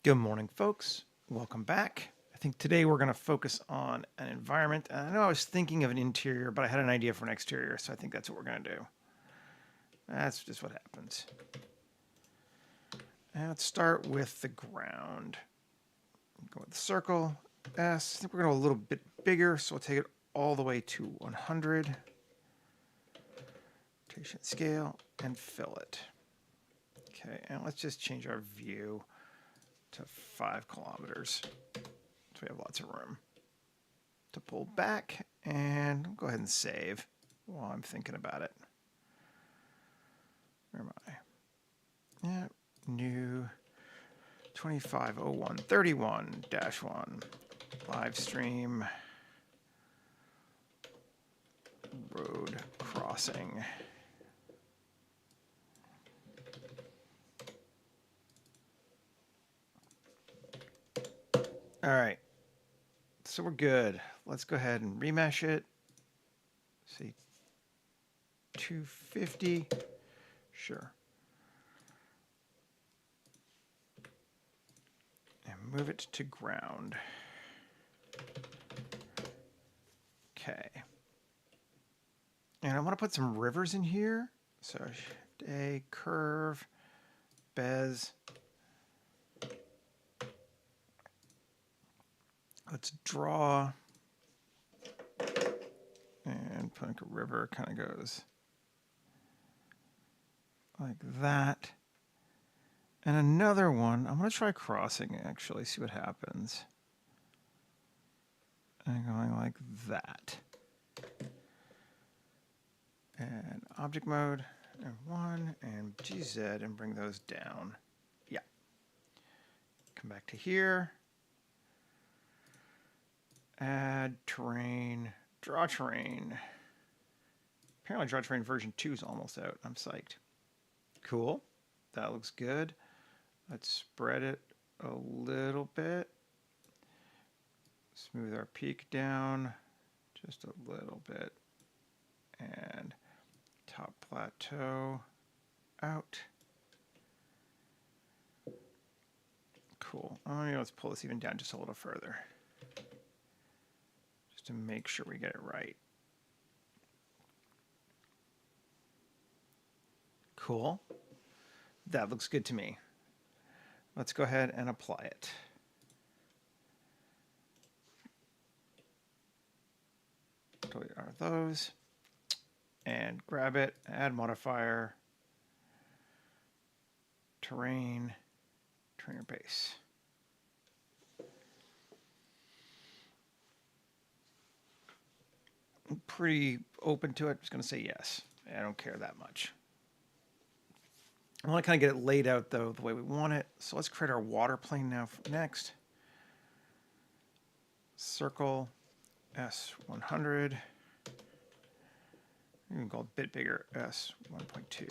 Good morning, folks. Welcome back. I think today we're going to focus on an environment. And I know I was thinking of an interior, but I had an idea for an exterior, so I think that's what we're going to do. That's just what happens. And let's start with the ground. Go with the circle, S. I think we're going to go a little bit bigger, so we'll take it all the way to 100. Rotation scale, and fill it. Okay, and let's just change our view to 5 kilometers. So we have lots of room to pull back, and I'll go ahead and save while I'm thinking about it. Where am I? Yeah, new 250131-1 live stream road crossing. All right, so we're good. Let's go ahead and remesh it. See, 250, sure. And move it to ground. Okay. And I want to put some rivers in here. So a curve, bez. Let's draw. And Punk River kind of goes like that. And another one, I'm going to try crossing actually, see what happens. And going like that. And object mode, and 1, and GZ, and bring those down. Yeah. Come back to here. Add terrain, draw terrain. Apparently draw terrain version 2 is almost out. I'm psyched. Cool. That looks good. Let's spread it a little bit. Smooth our peak down just a little bit. And top plateau out. Cool. Let's pull this even down just a little further, just to make sure we get it right. Cool. That looks good to me. Let's go ahead and apply it. Delete are those. And grab it, add modifier, terrain, trainer base. I'm pretty open to it. I'm just going to say yes. I don't care that much. I want to kind of get it laid out, though, the way we want it. So let's create our water plane now next. Circle, S100. You can go a bit bigger, S1.2.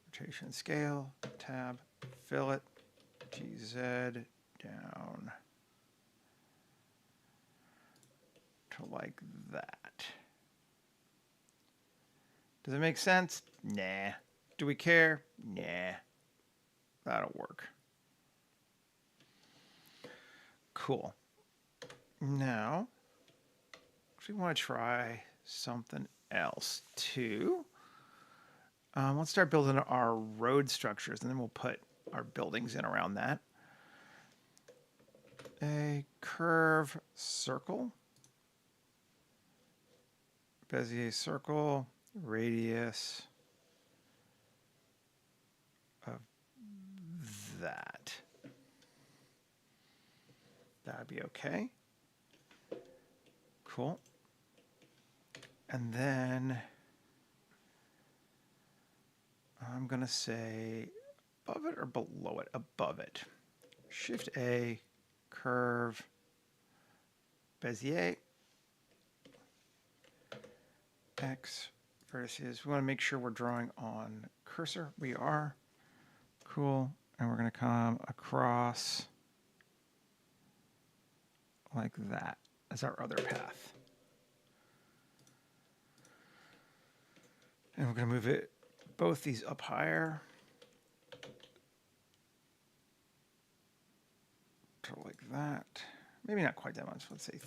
Rotation scale, tab, fill it, GZ down to like that. Does it make sense? Nah. Do we care? Nah. That'll work. Cool. Now, we want to try something else too. Let's start building our road structures, and then we'll put our buildings in around that. A curve circle, Bezier circle, radius of that. That'd be okay. Cool. And then I'm going to say above it or below it? Above it. Shift A, curve, Bezier, X, vertices. We want to make sure we're drawing on cursor. We are. Cool. And we're going to come across like that as our other path. And we're going to move it, both these up higher. to like that. Maybe not quite that much. Let's say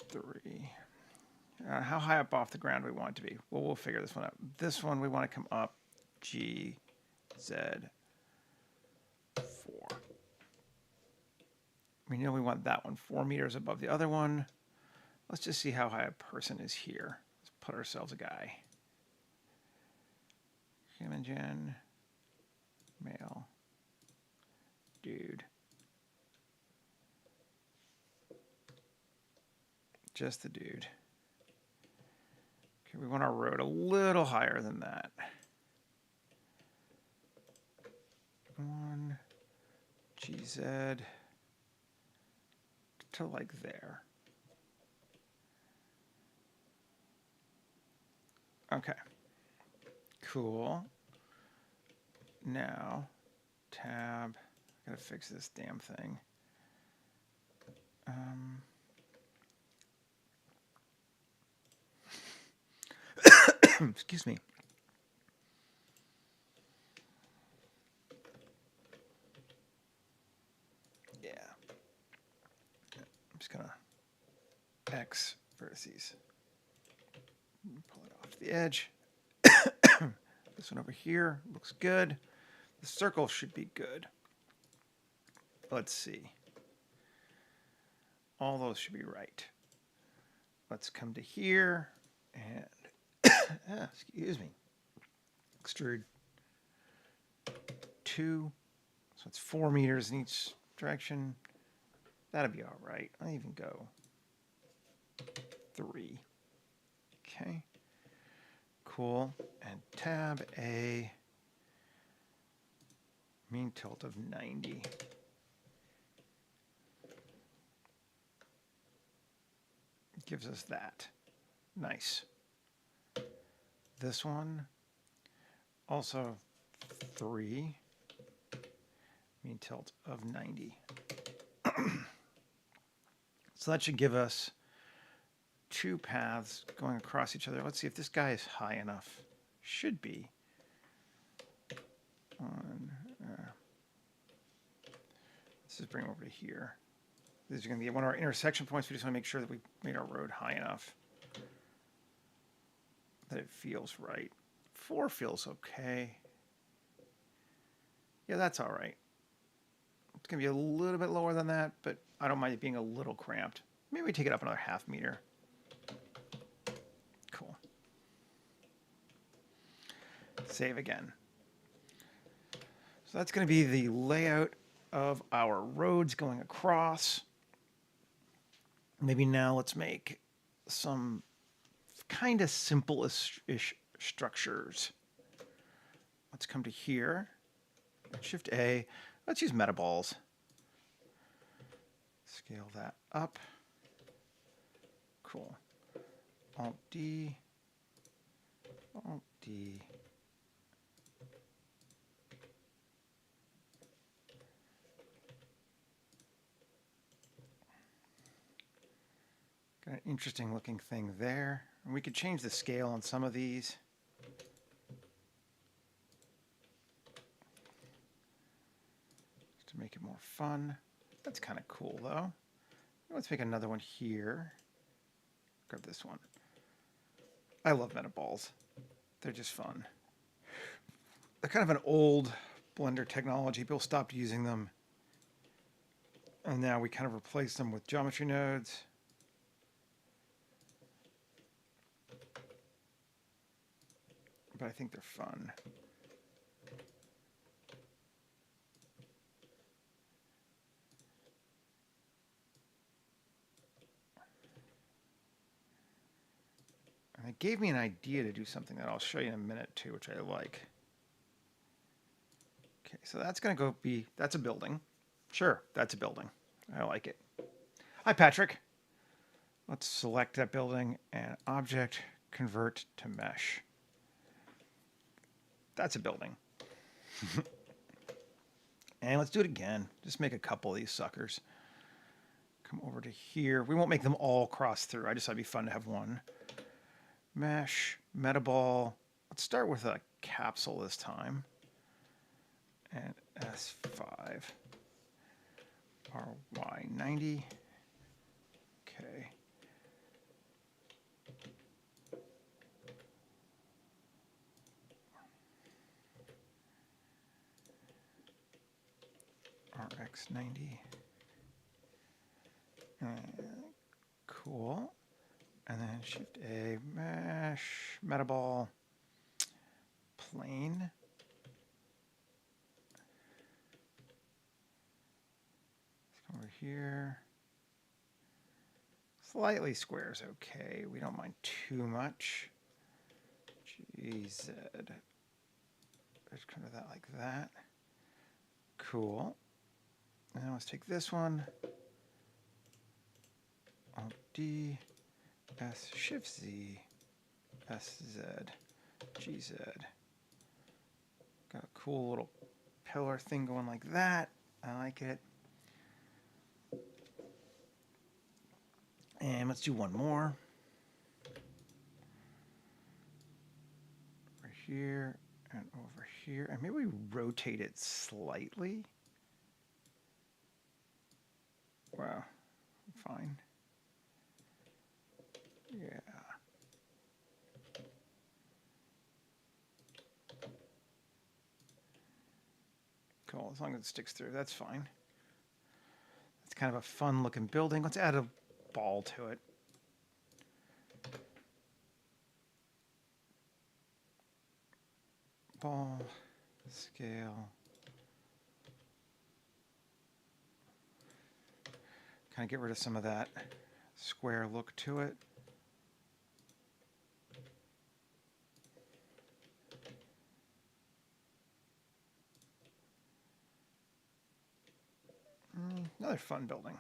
3. How high up off the ground do we want it to be? Well, we'll figure this one out. This one, we want to come up G, Z, 4. We know we want that one 4 meters above the other one. Let's just see how high a person is here. Let's put ourselves a guy. Human gen, male, dude. Just the dude. Okay, we want our road a little higher than that. 1 GZ to like there. Okay. Cool. Now, tab. I gotta fix this damn thing. Excuse me. Yeah. I'm just gonna X vertices. Pull it off the edge. This one over here looks good. The circle should be good. Let's see. All those should be right. Let's come to here and excuse me. Extrude 2. So it's 4 meters in each direction. That'll be all right. I'll even go 3. Okay. Cool. And tab A, mean tilt of 90. Gives us that. Nice. This one, also 3, mean tilt of 90. So that should give us 2 paths going across each other. Let's see if this guy is high enough. Should be. Let's just bring him over to here. This is going to be one of our intersection points. We just want to make sure that we made our road high enough that it feels right. 4 feels okay. Yeah, that's all right. It's going to be a little bit lower than that, but I don't mind it being a little cramped. Maybe we take it up another ½ meter. Cool. Save again. So that's going to be the layout of our roads going across. Maybe now let's make some kind of simple-ish structures. Let's come to here. Shift A. Let's use metaballs. Scale that up. Cool. Alt D. Alt D. Got an interesting looking thing there. And we could change the scale on some of these. Just to make it more fun. That's kind of cool though. Let's make another one here. Grab this one. I love metaballs. They're just fun. They're kind of an old Blender technology. People stopped using them. And now we kind of replace them with geometry nodes. But I think they're fun. And it gave me an idea to do something that I'll show you in a minute too, which I like. Okay, so that's going to go be, that's a building. Sure, that's a building. I like it. Hi, Patrick. Let's select that building and object, convert to mesh. That's a building. And let's do it again. Just make a couple of these suckers. Come over to here. We won't make them all cross through. I just thought it'd be fun to have one. Mesh, metaball. Let's start with a capsule this time. And S5. Y 90. Okay. RX 90. Cool. And then Shift A, mesh, metaball, plane. Let's come over here. Slightly square is okay. We don't mind too much. GZ. Let's come to that like that. Cool. And now let's take this one. Alt D, S, Shift Z, SZ, GZ. Got a cool little pillar thing going like that. I like it. And let's do one more. Over here and over here. And maybe we rotate it slightly. Wow, fine. Yeah. Cool, as long as it sticks through, that's fine. It's kind of a fun looking building. Let's add a ball to it. Ball, scale. Kind of get rid of some of that square look to it. Another fun building.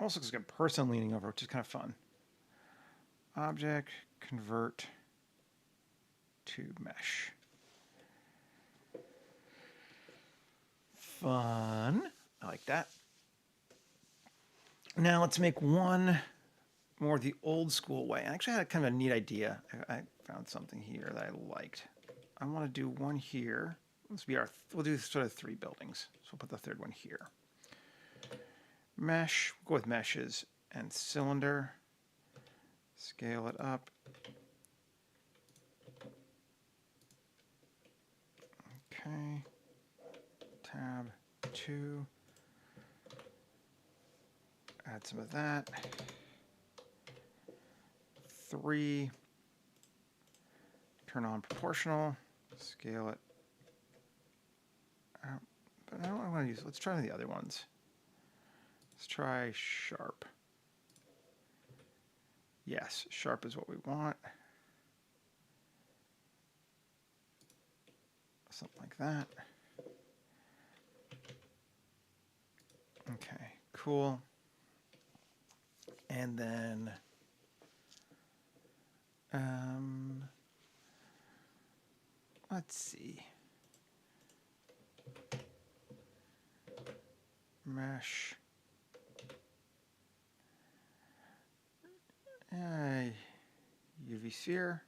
Also looks like a person leaning over, which is kind of fun. Object, convert to mesh. Fun. I like that. Now let's make one more the old school way. I actually had kind of a neat idea. I found something here that I liked. I want to do one here. This will be we'll do sort of 3 buildings. So we'll put the 3rd one here. Mesh, we'll go with meshes and cylinder. Scale it up. Okay. Tab 2. Add some of that. 3. Turn on proportional. Scale it out. But I don't want to use. Let's try the other ones. Let's try sharp. Yes, sharp is what we want. Something like that. Okay, cool. And then let's see. Mesh. UV sphere.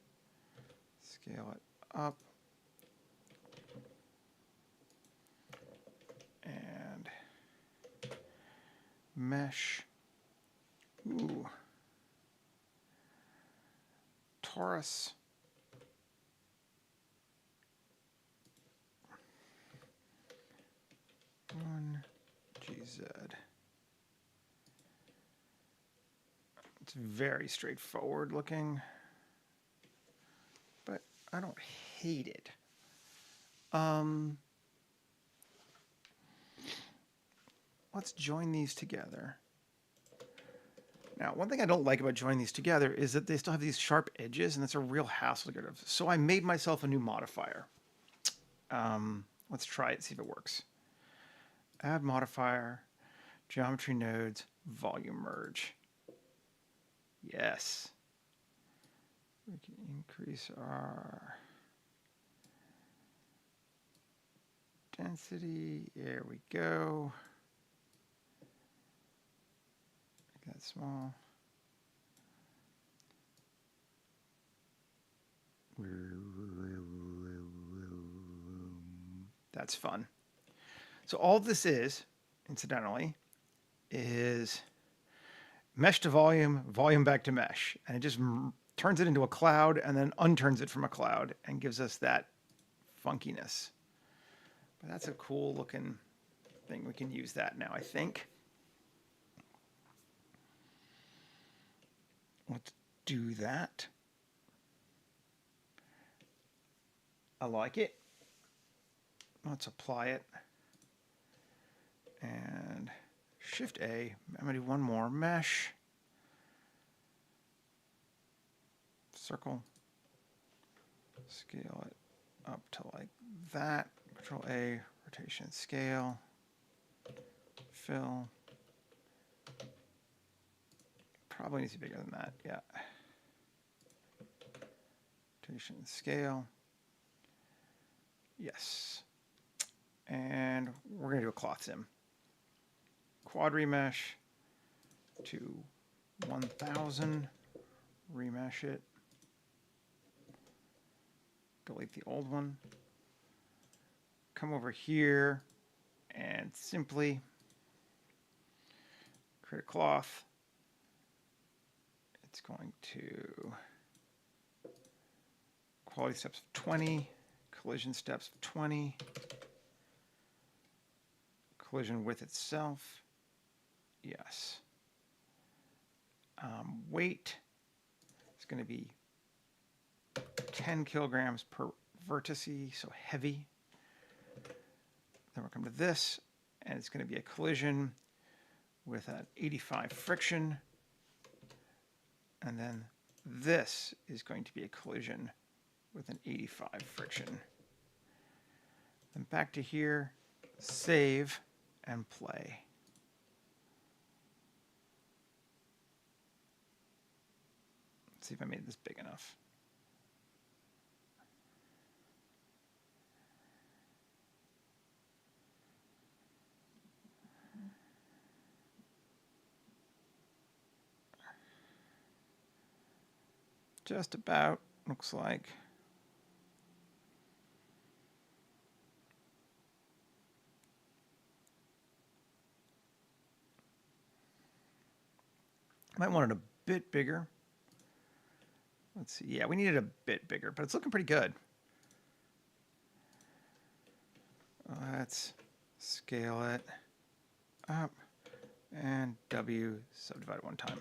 Scale it up. And mesh. Ooh. Torus. One GZ. It's very straightforward looking, but I don't hate it. Let's join these together. Now, one thing I don't like about joining these together is that they still have these sharp edges, and it's a real hassle to get rid of. So I made myself a new modifier. Let's try it, see if it works. Add modifier, geometry nodes, volume merge. Yes. We can increase our density. There we go. Make that small. That's fun. So all this is, incidentally, is mesh to volume, volume back to mesh. And it just turns it into a cloud and then unturns it from a cloud and gives us that funkiness. But that's a cool looking thing. We can use that now, I think. Let's do that. I like it. Let's apply it. And Shift A. I'm going to do one more. Mesh. Circle. Scale it up to like that. Control A. Rotation scale. Fill. Probably needs to be bigger than that. Yeah. Rotation scale. Yes. And we're going to do a cloth sim. Quad remesh to 1000. Remesh it. Delete the old one. Come over here and simply create a cloth. It's going to quality steps of 20, collision steps of 20, collision with itself. Yes. Weight is going to be 10 kilograms per vertice, so heavy. Then we'll come to this, and it's going to be a collision with an 85 friction. And then this is going to be a collision with an 85 friction. Then back to here, save, and play. Let's see if I made this big enough. Just about, looks like. Might want it a bit bigger. Let's see. Yeah, we need it a bit bigger, but it's looking pretty good. Let's scale it up and W subdivide one time.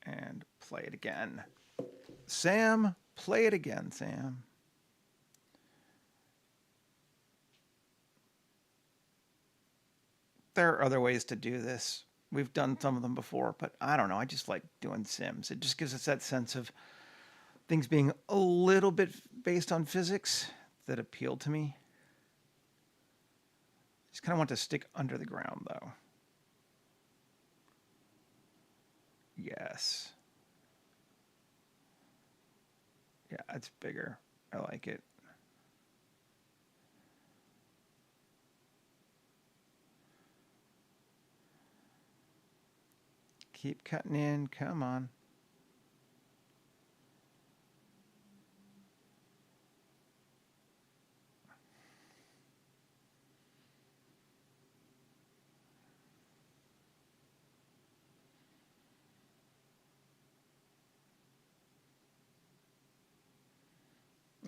And play it again. Sam, play it again, Sam. There are other ways to do this. We've done some of them before, but I don't know. I just like doing sims. It just gives us that sense of things being a little bit based on physics that appeal to me. Just kind of want to stick under the ground, though. Yes. Yeah, it's bigger. I like it. Keep cutting in. Come on.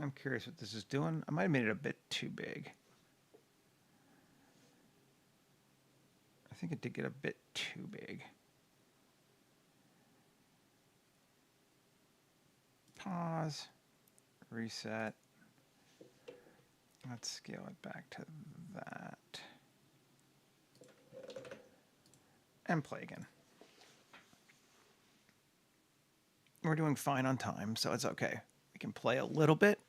I'm curious what this is doing. I might have made it a bit too big. I think it did get a bit too big. Pause. Reset. Let's scale it back to that. And play again. We're doing fine on time, so it's okay. We can play a little bit.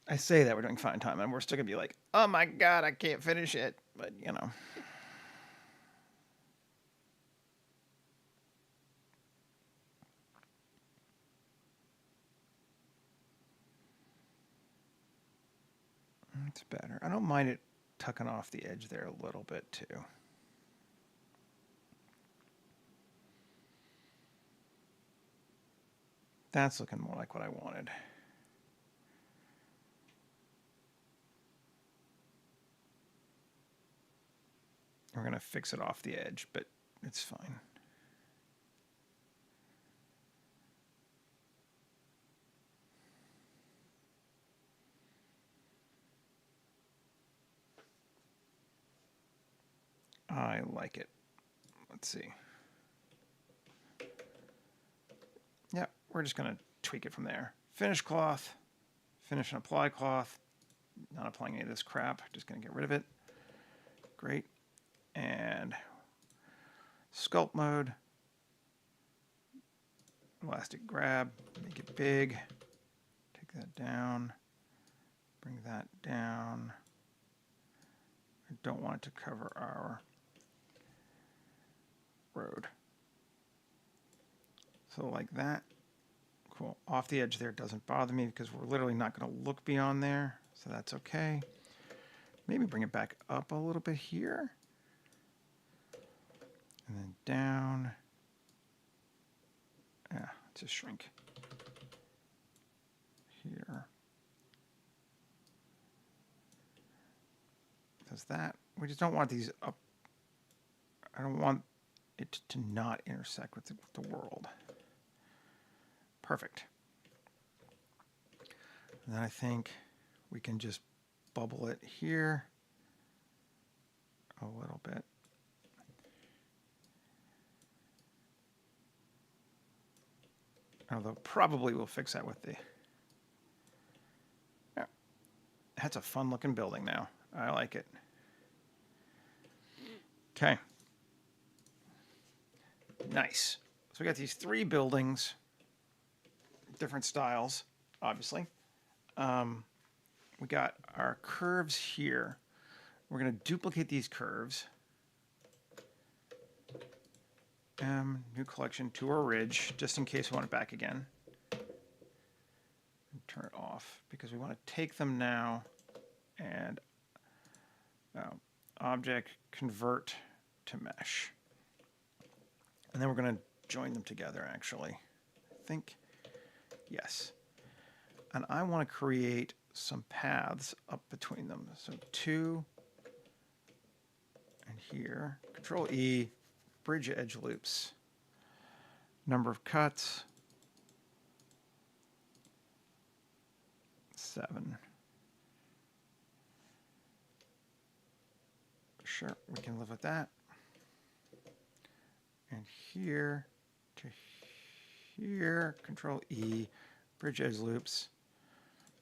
I say that we're doing fine time, and we're still going to be like, oh my God, I can't finish it. But, you know. It's better. I don't mind it tucking off the edge there a little bit, too. That's looking more like what I wanted. We're going to fix it off the edge, but it's fine. I like it. Let's see. Yeah, we're just going to tweak it from there. Finish cloth, finish and apply cloth. Not applying any of this crap, just going to get rid of it. Great. And sculpt mode. Elastic grab, make it big. Take that down. Bring that down. I don't want it to cover our road. So like that. Cool. Off the edge there doesn't bother me because we're literally not going to look beyond there. So that's okay. Maybe bring it back up a little bit here. And then down. Yeah, just shrink. Here. Does that. We just don't want these up. I don't want it to not intersect with the world. Perfect. And then I think we can just bubble it here a little bit. Although probably we'll fix that with the... Yeah, that's a fun looking building now. I like it. Okay. Nice. So we got these 3 buildings, different styles, obviously. We got our curves here. We're going to duplicate these curves. New collection to our ridge, just in case we want it back again. And turn it off because we want to take them now and object convert to mesh. And then we're going to join them together, actually. I think, yes. And I want to create some paths up between them. So 2 and here. Control E, bridge edge loops. Number of cuts, 7. Sure, we can live with that. And here to here, Control E, bridge edge loops,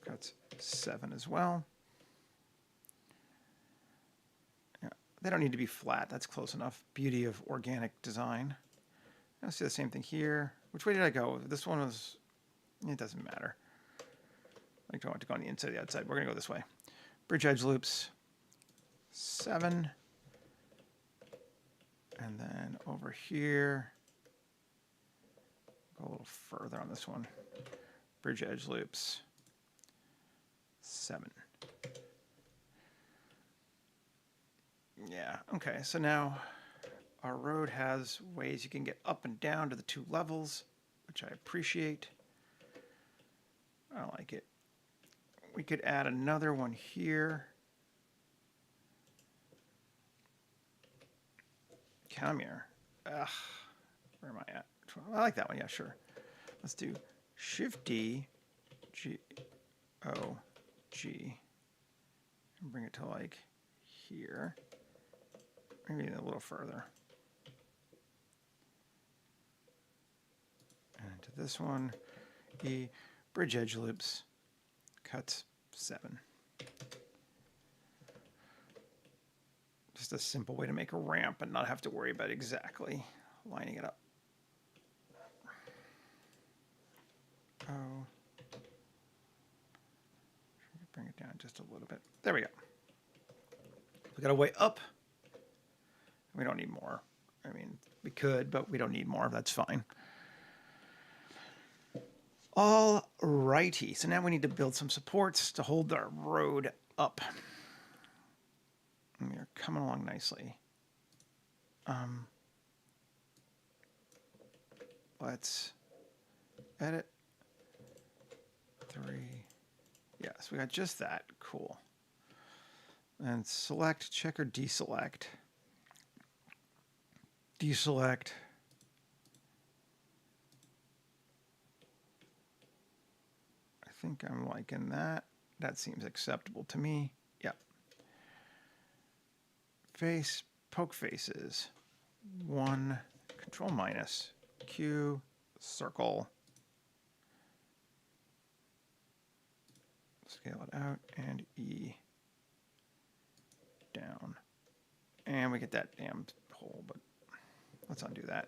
cuts 7 as well. Yeah, they don't need to be flat. That's close enough. Beauty of organic design. I see the same thing here. Which way did I go? This one was, it doesn't matter. I don't want to go on the inside or the outside. We're going to go this way. Bridge edge loops, 7. And then over here, go a little further on this one. Bridge edge loops, 7. Yeah, okay, so now our road has ways you can get up and down to the 2 levels, which I appreciate. I like it. We could add another one here. Come here. Ugh. Where am I at? I like that one. Yeah, sure. Let's do Shift D, G, O, G, and bring it to like here. Maybe a little further. And to this one, E, bridge edge loops, cuts 7. Just a simple way to make a ramp and not have to worry about exactly lining it up. Oh, bring it down just a little bit. There we go. We got a way up. We don't need more. I mean, we could, but we don't need more. That's fine. All righty. So now we need to build some supports to hold our road up. And we are coming along nicely. Let's edit, 3. Yes, we got just that. Cool. And select, check or deselect. Deselect. I think I'm liking that. That seems acceptable to me. Yep. Face, poke faces. 1, control minus, Q, circle. Scale it out, and E down. And we get that damn hole, but let's undo that.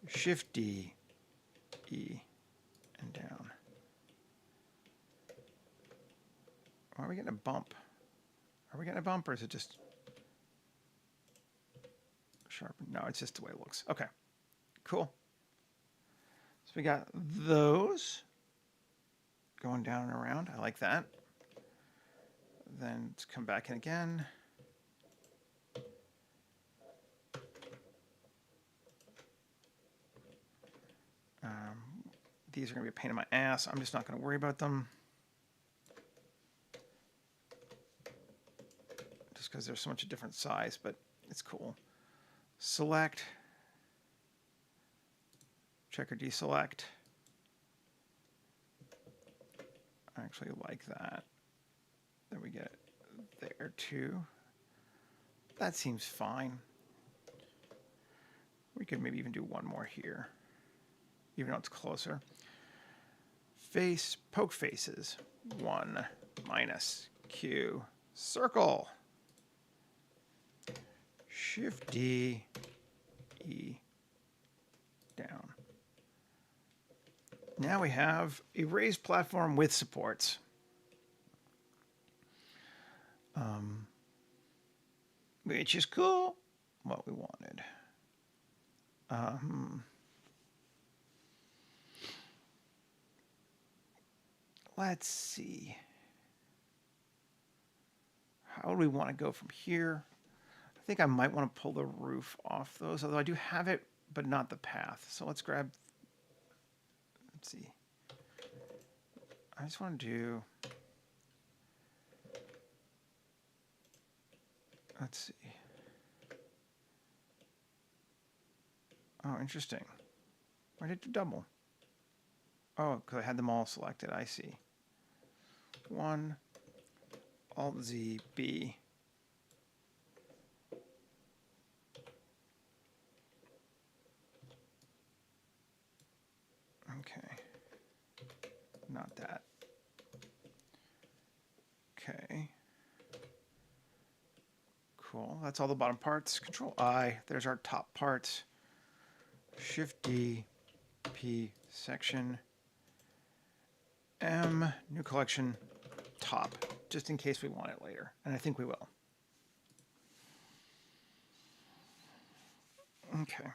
Shift D, E, and down. Why are we getting a bump? Are we getting a bump, or is it just sharpen? No, it's just the way it looks. Okay, cool. So we got those going down and around. I like that. Then let's come back in again. These are going to be a pain in my ass. I'm just not going to worry about them. Just because they're so much a different size, but it's cool. Select. Check or deselect. I actually like that. Then we get it there too. That seems fine. We could maybe even do one more here, even though it's closer. Face, poke faces. 1 minus Q, circle. Shift D, E, down. Now we have a raised platform with supports. Which is cool. What we wanted. Let's see. How do we want to go from here? I think I might want to pull the roof off those, although I do have it, but not the path. So let's grab, let's see. I just want to do, let's see. Oh, interesting. Why did it do double? Oh, because I had them all selected. I see. 1, Alt Z, B. Okay. Not that. Okay. Cool. That's all the bottom parts. Control I. There's our top parts. Shift D, P, section. M, new collection, top, just in case we want it later. And I think we will. Okay.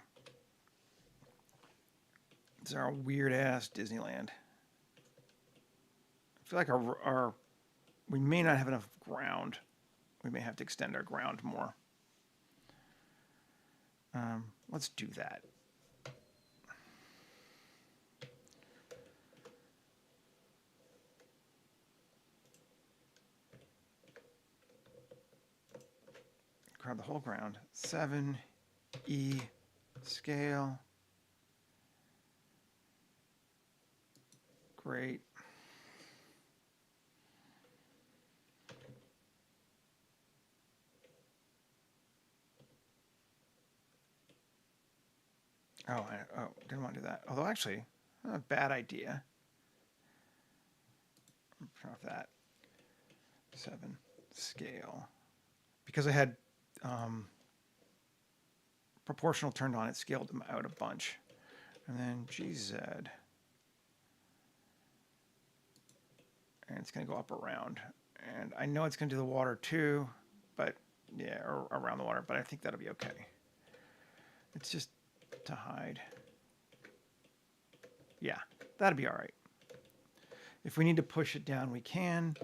This is our weird-ass Disneyland. I feel like we may not have enough ground. We may have to extend our ground more. Let's do that. Grab the whole ground. 7, E, scale. Great. Oh, didn't want to do that. Although actually, not a bad idea. Turn off that. 7, scale. Because I had proportional turned on, it scaled them out a bunch. And then GZ. And it's going to go up around. And I know it's going to do the water too, but yeah, or around the water, but I think that'll be okay. It's just to hide. Yeah, that'll be all right. If we need to push it down, we can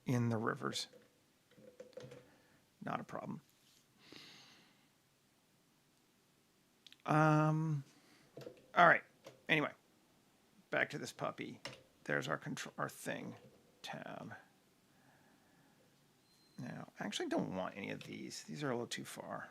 in the rivers. Not a problem. All right. Anyway, back to this puppy. there's our control, our thing tab. Now, I actually don't want any of these. These are a little too far.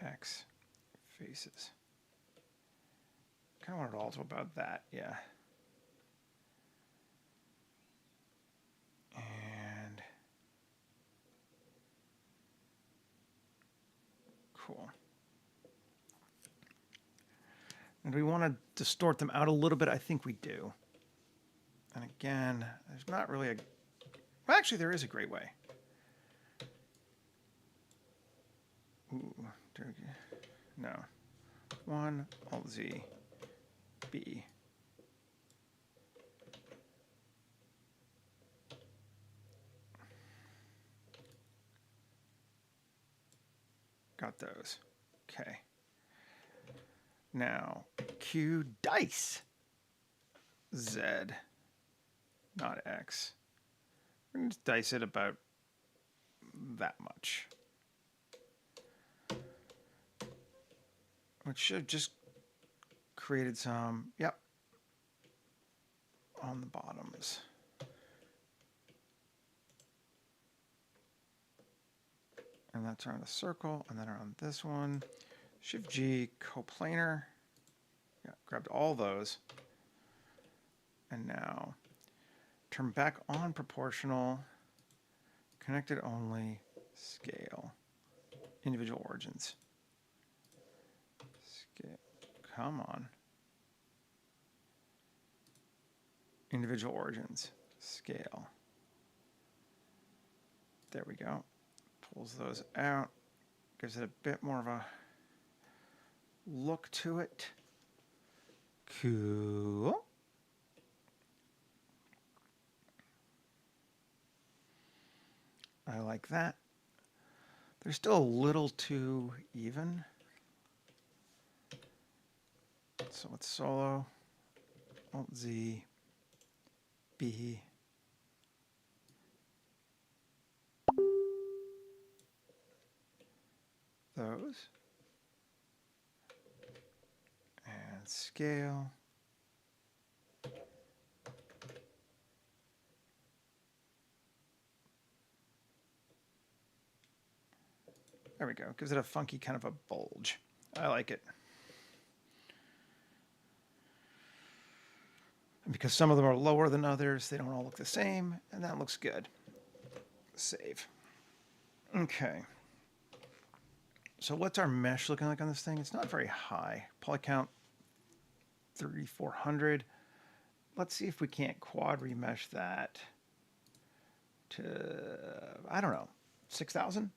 X faces. Kind of want it all to about that, yeah. And cool. And do we want to distort them out a little bit? I think we do. And again, there's not really a... Well, actually, there is a great way. Ooh, no. 1, Alt Z, B. Got those. Okay. Now, Q dice. Z, not X. We're going to dice it about that much. Which should have just created some, yep, on the bottoms. And that's around a circle, and then around this one. Shift G, coplanar. Yeah, grabbed all those. And now turn back on proportional, connected only, scale, individual origins. Scale, come on. Individual origins, scale. There we go. Pulls those out, gives it a bit more of a look to it. Cool. I like that. They're still a little too even. So let's solo, Alt Z, B. Those. And scale. There we go. Gives it a funky kind of a bulge. I like it. And because some of them are lower than others, they don't all look the same, and that looks good. Save. Okay. So what's our mesh looking like on this thing? It's not very high. Poly count 3,400. Let's see if we can't quad remesh that to, I don't know, 6,000?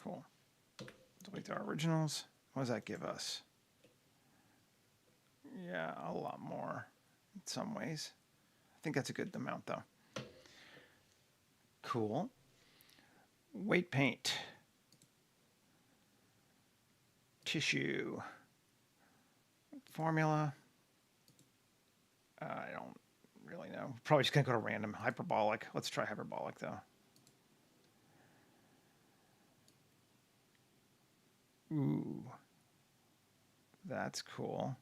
Cool. Delete our originals. What does that give us? Yeah, a lot more in some ways. I think that's a good amount though. Cool. Weight paint. Tissue. Formula. I don't really know. Probably just gonna go to random. Hyperbolic. Let's try hyperbolic though. Ooh. That's cool.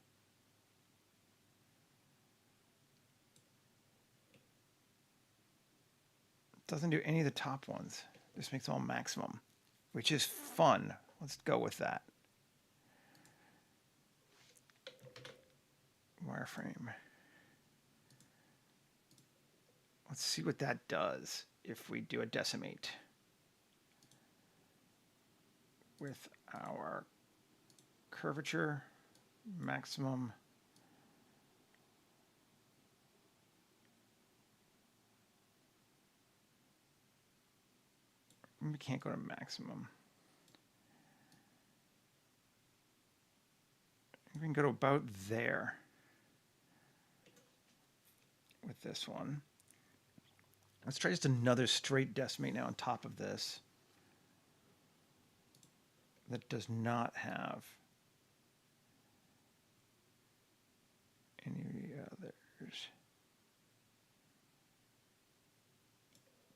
Doesn't do any of the top ones. Just makes them all maximum, which is fun. Let's go with that. Wireframe. Let's see what that does if we do a decimate with our curvature maximum. We can't go to maximum. We can go to about there with this one. Let's try just another straight decimate now on top of this that does not have Any others?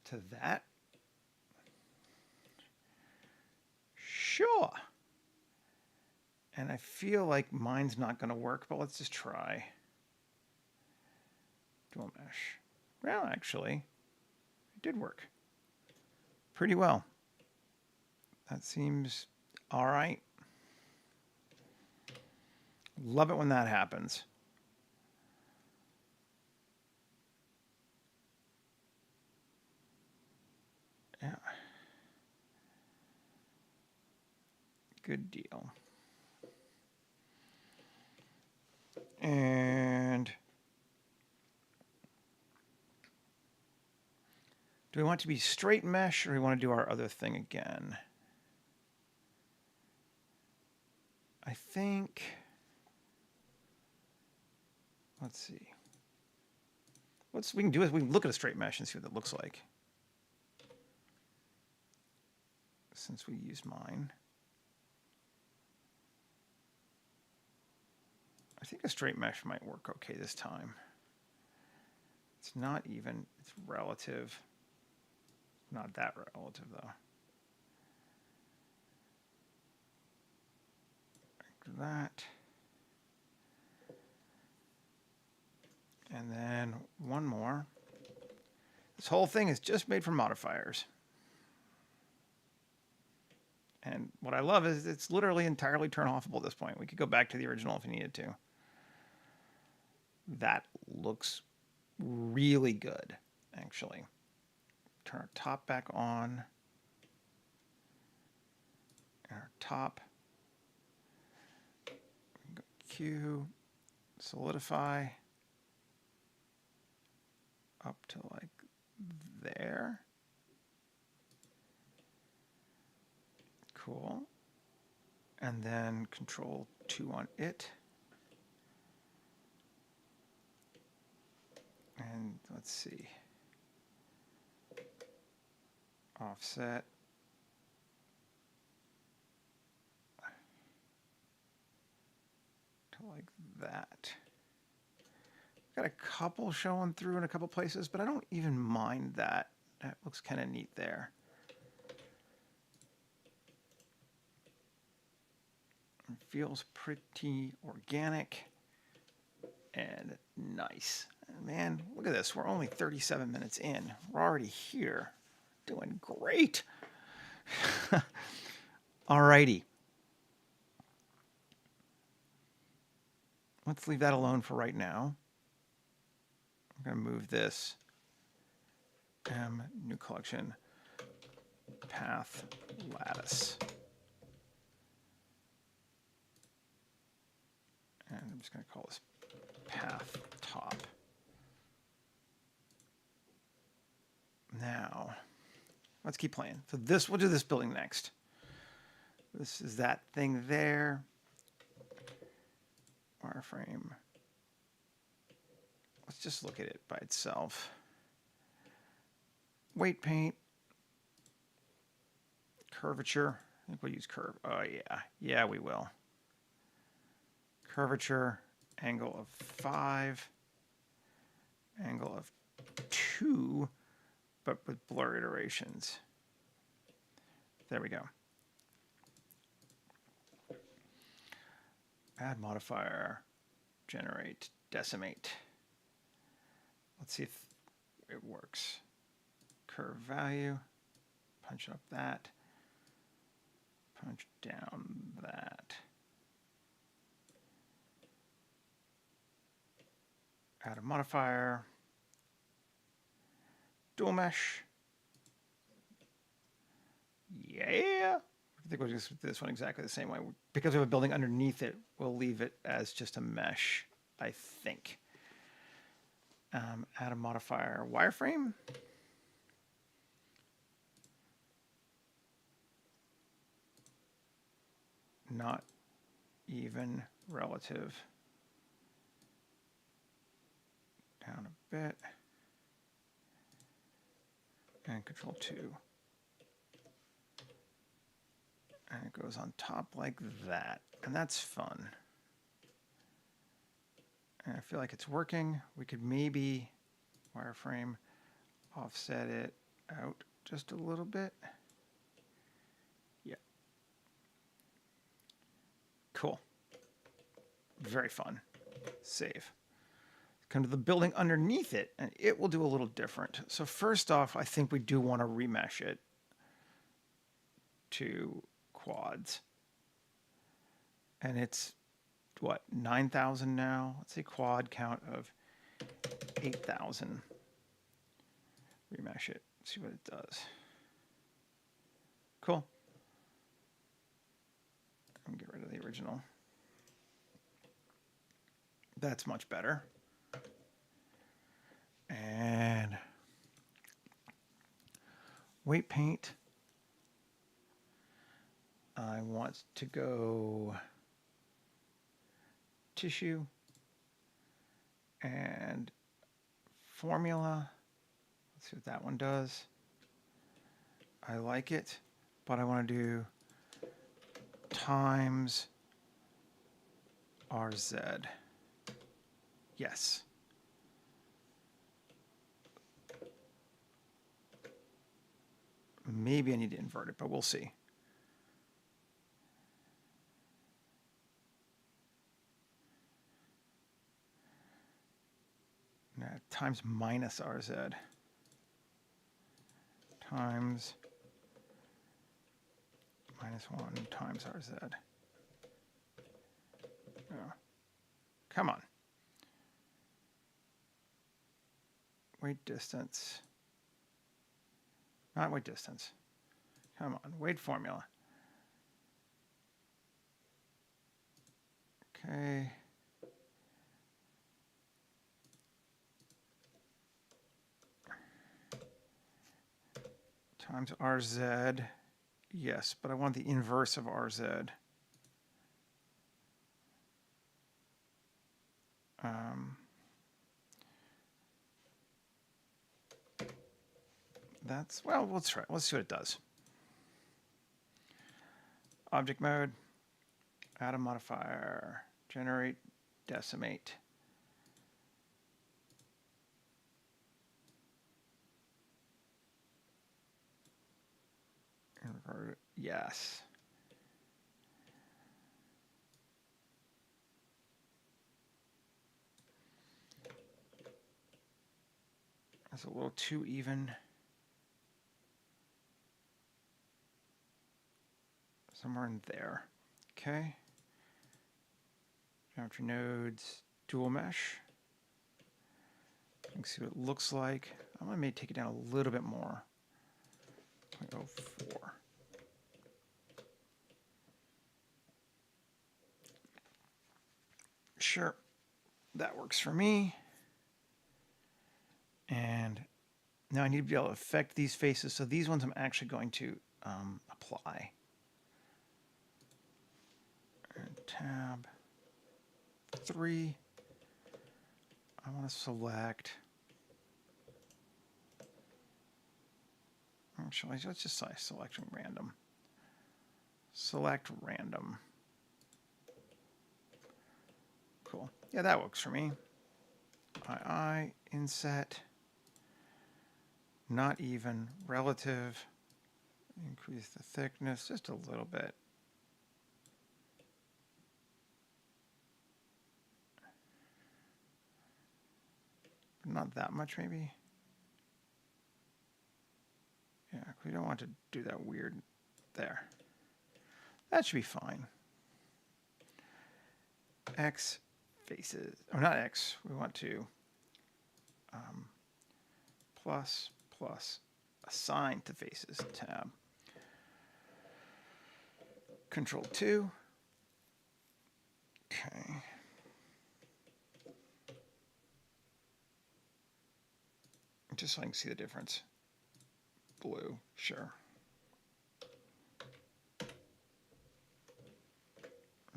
To that? Sure. And I feel like mine's not going to work, but let's just try. Dual mesh. Well, actually, it did work pretty well. That seems all right. Love it when that happens. Yeah. Good deal. And do we want it to be straight mesh, or do we want to do our other thing again? I think, let's see. What we can do is we can look at a straight mesh and see what that looks like. Since we used mine. I think a straight mesh might work okay this time. It's not even, it's relative. Not that relative though. Like that. And then one more. This whole thing is just made from modifiers. And what I love is it's literally entirely turn-offable at this point. We could go back to the original if we needed to. That looks really good, actually. Turn our top back on. And our top. Go Q, solidify. Up to like there. Cool. And then Control 2 on it. And let's see. Offset. To like that. Got a couple showing through in a couple places, but I don't even mind that. That looks kind of neat there. It feels pretty organic and nice. And man, look at this. We're only 37 minutes in. We're already here. Doing great. Alrighty. Let's leave that alone for right now. I'm going to move this new collection path lattice. And I'm just going to call this path top. Now, let's keep playing. So this, we'll do this building next. This is that thing there. Wireframe. Let's just look at it by itself. Weight paint. Curvature. I think we'll use curve. Oh, yeah. Yeah, we will. Curvature. Angle of 5. Angle of 2, but with blur iterations. There we go. Add modifier. Generate. Decimate. Let's see if it works. Curve value, punch up that, punch down that. Add a modifier. Dual mesh. Yeah. I think we'll just do this one exactly the same way. Because we have a building underneath it, we'll leave it as just a mesh, I think. Add a modifier wireframe. Not even relative. Down a bit. And Control 2. And it goes on top like that. And that's fun. And I feel like it's working. We could maybe wireframe offset it out just a little bit. Yeah. Cool. Very fun. Save. Come to the building underneath it, and it will do a little different. So first off, I think we do want to remesh it to quads. And it's, what, 9,000 now? Let's say quad count of 8,000. Remesh it, see what it does. Cool. And get rid of the original. That's much better. And weight paint. I want to go tissue and formula. Let's see what that one does. I like it, but I want to do times RZ. Yes. Maybe I need to invert it, but we'll see. Now, times minus RZ. Times minus 1 times RZ. Oh. Come on. Weight distance. Not weight distance. Come on, weight formula. Okay. Times RZ. Yes, but I want the inverse of RZ. That's, well, let's try. Let's see what it does. Object mode, add a modifier, generate, decimate. Yes. That's a little too even. Somewhere in there. Okay. Geometry nodes, dual mesh. You can see what it looks like. I'm going to take it down a little bit more. 0.04. Sure, that works for me. And now I need to be able to affect these faces. So these ones I'm actually going to apply. And tab 3. I want to select. Actually, let's just say selection random. Select random. Cool. Yeah, that works for me. Inset. Not even. Relative. Increase the thickness just a little bit. But not that much, maybe. Yeah, we don't want to do that weird there. That should be fine. X faces, or not X, we want to plus assign to faces tab. Control 2. Okay. Just so I can see the difference. Blue, sure.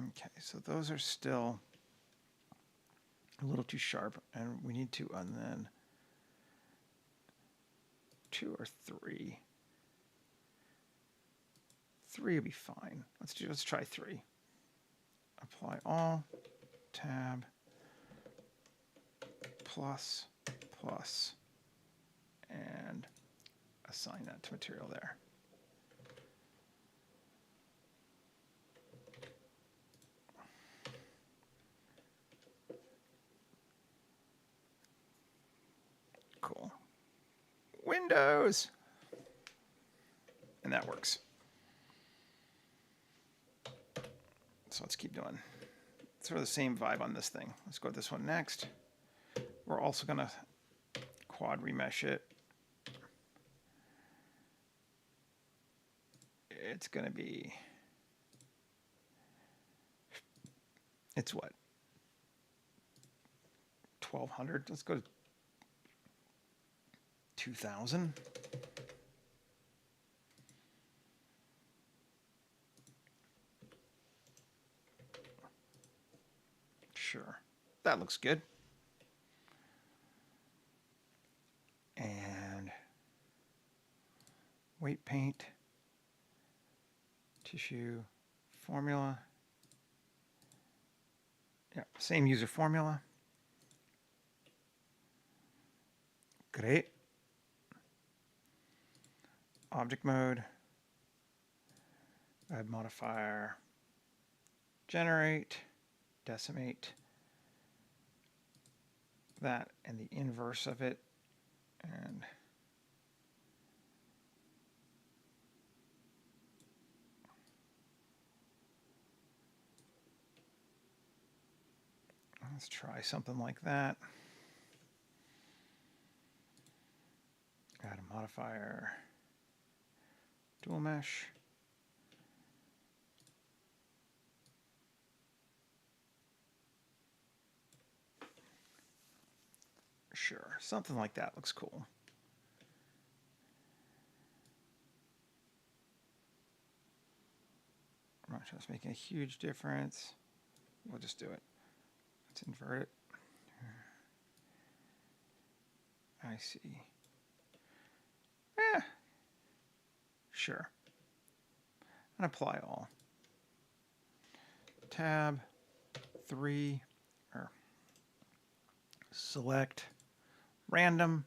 Okay, so those are still a little too sharp, and we need to, and then 2 or 3. 3 will be fine. Let's try 3. Apply all, tab, plus, plus, and assign that to material there. Cool. Windows. And that works. So let's keep doing sort of the same vibe on this thing. Let's go to this one next. We're also going to quad remesh it. It's going to be, it's what? 1200. Let's go to 2000. Sure. That looks good. And weight paint, tissue, formula. Yeah, same user formula. Great. Object mode, add modifier, generate, decimate, that and the inverse of it, and let's try something like that. Add a modifier, dual mesh. Sure, something like that looks cool. I'm not sure it's making a huge difference. We'll just do it. Let's invert it. I see. Sure. And apply all. Tab 3, or select random.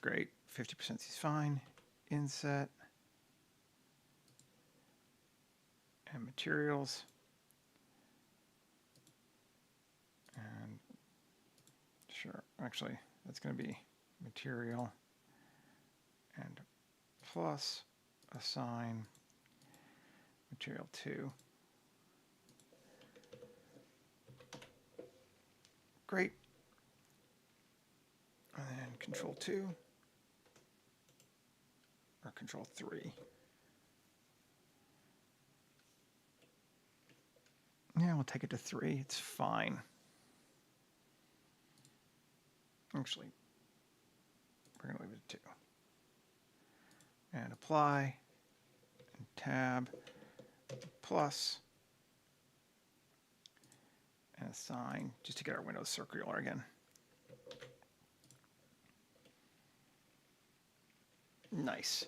Great. 50% is fine. Inset. And materials. And sure. Actually, that's going to be material and plus assign material 2. Great. And then control 2 or control 3. Yeah, we'll take it to 3. It's fine. Actually, we're going to leave it at 2. And apply, and tab, plus, and assign, just to get our windows circular again. Nice.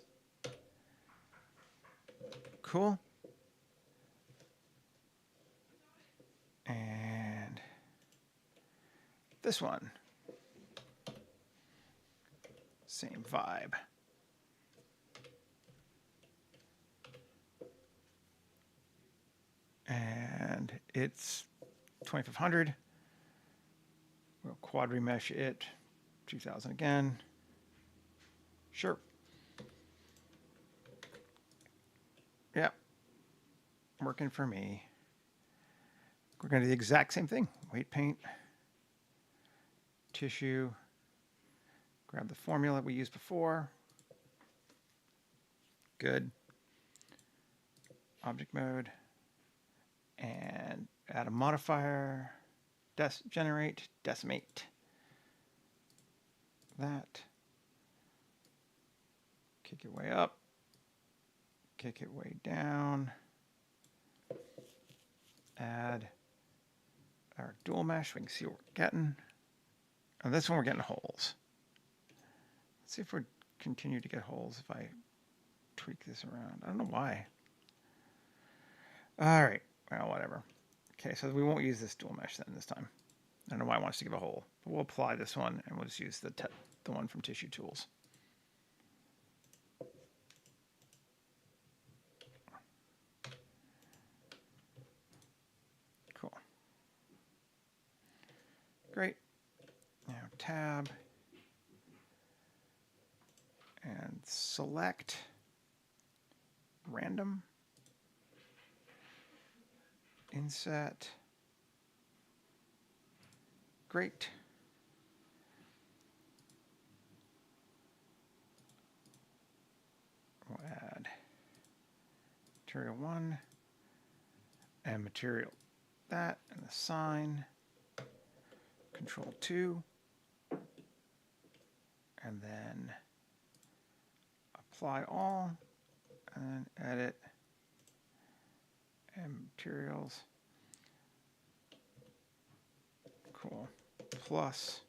Cool. And this one. Same vibe. And it's 2500. We'll quad remesh it. 2000 again. Sure. Yep. Working for me. We're going to do the exact same thing. Weight paint. Tissue. Grab the formula we used before. Good. Object mode. And add a modifier. Generate. Decimate. That. Kick it way up. Kick it way down. Add our dual mesh. We can see what we're getting. Oh, this one we're getting holes. Let's see if we continue to get holes if I tweak this around. I don't know why. All right. Well, whatever. Okay, so we won't use this dual mesh then this time. I don't know why I want us to give a hole. But we'll apply this one, and we'll just use the one from Tissue Tools. Cool. Great. Now tab and select random, inset. Great. We'll add material 1 and material that and assign control 2 and then apply all and then edit and materials. Cool. Plus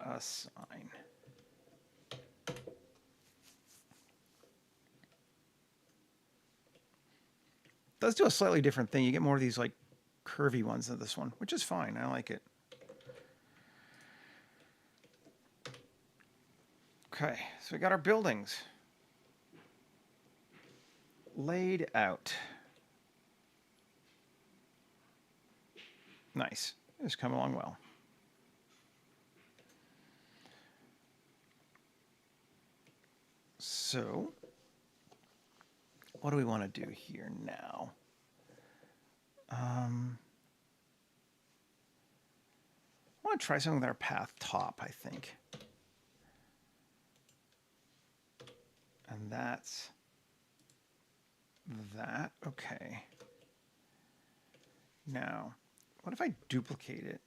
assign. Does do a slightly different thing. You get more of these like curvy ones than this one, which is fine. I like it. Okay, so we got our buildings laid out. Nice. It's coming along well. So, what do we want to do here now? I want to try something with our path top, I think. And that's that. Okay. Now, what if I duplicate it?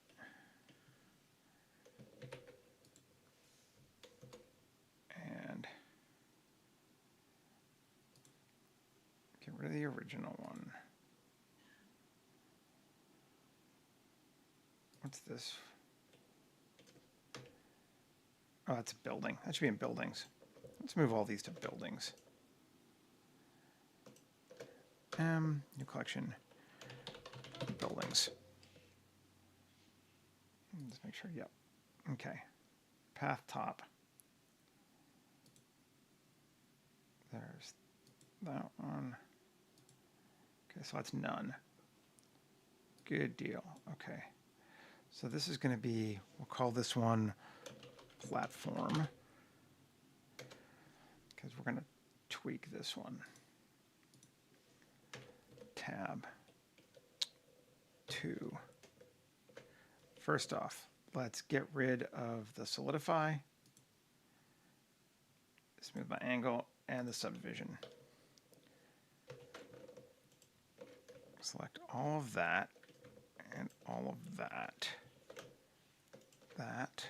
And get rid of the original one. What's this? Oh, that's a building. That should be in buildings. Let's move all these to buildings. New collection, buildings. Let's make sure, yep. Okay. Path top. There's that one. Okay, so that's none. Good deal. Okay. So this is going to be, we'll call this one platform, because we're going to tweak this one. Tab 2. First off, let's get rid of the solidify, smooth my angle, and the subdivision. Select all of that and all of that. That.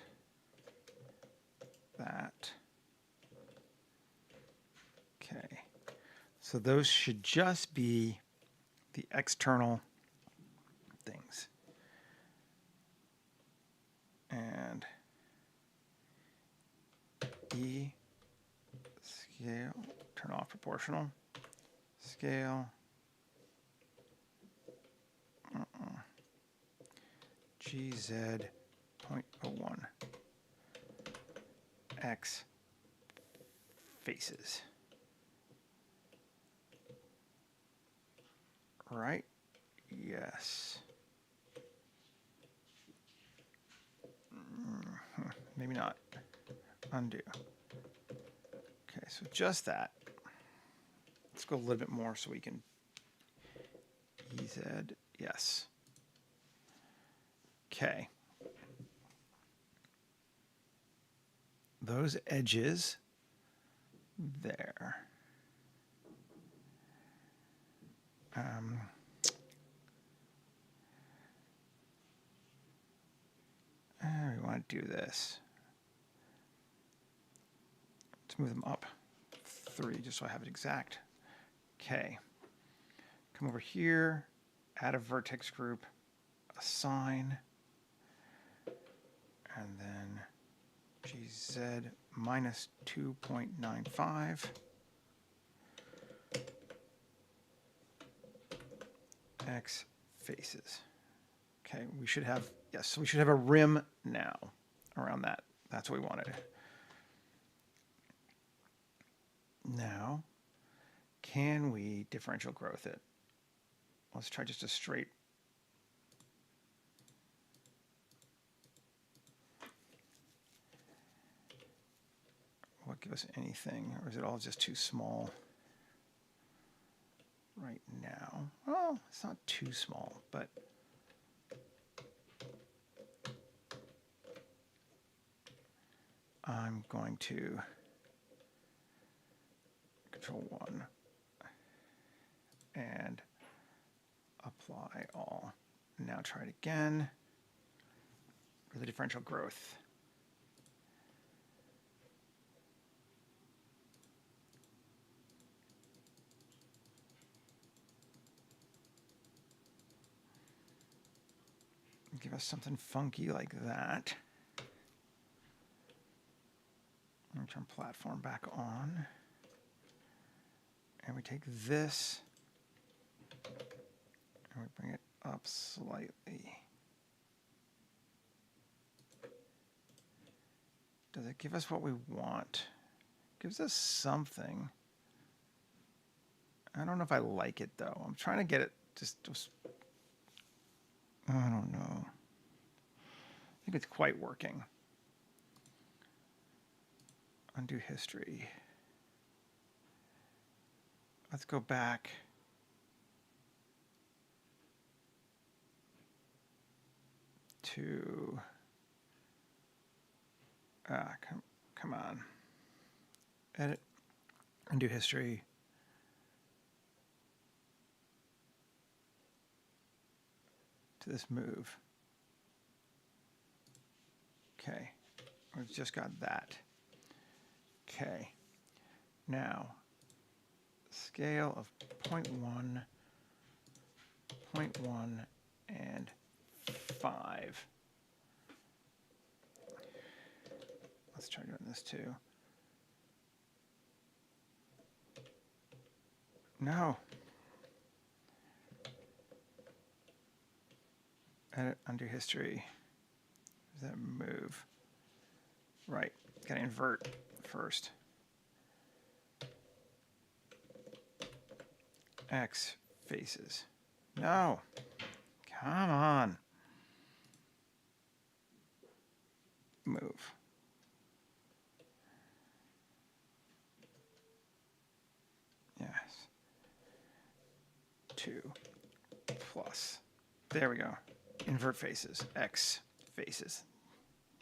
Okay. So those should just be the external things. And E, scale, turn off proportional, scale, GZ 0.01, X faces. Right? Yes. Maybe not. Undo. Okay, so just that. Let's go a little bit more so we can EZ. Yes. Okay. Those edges there. We want to do this. Let's move them up 3 just so I have it exact. Okay. Come over here, add a vertex group, assign, and then GZ minus 2.95. X faces. Okay, we should have, yes, we should have a rim now around that. That's what we wanted. Now, can we differential growth it? Let's try just a straight. Will it give us anything, or is it all just too small right now? Well, it's not too small, but I'm going to control 1 and apply all. Now try it again for the differential growth. Give us something funky like that. And turn platform back on. And we take this and we bring it up slightly. Does it give us what we want? It gives us something. I don't know if I like it though. I'm trying to get it just I don't know. I think it's quite working. Undo history. Let's go back to, come on. Edit, undo history. To this move. Okay, we've just got that. Okay, now scale of 0.1, 0.1, and 5. Let's try doing this too. No. Edit, undo history. Does that move? Right, gotta invert first. X faces. No, come on. Move. Yes. 2 plus. There we go. Invert faces. X faces.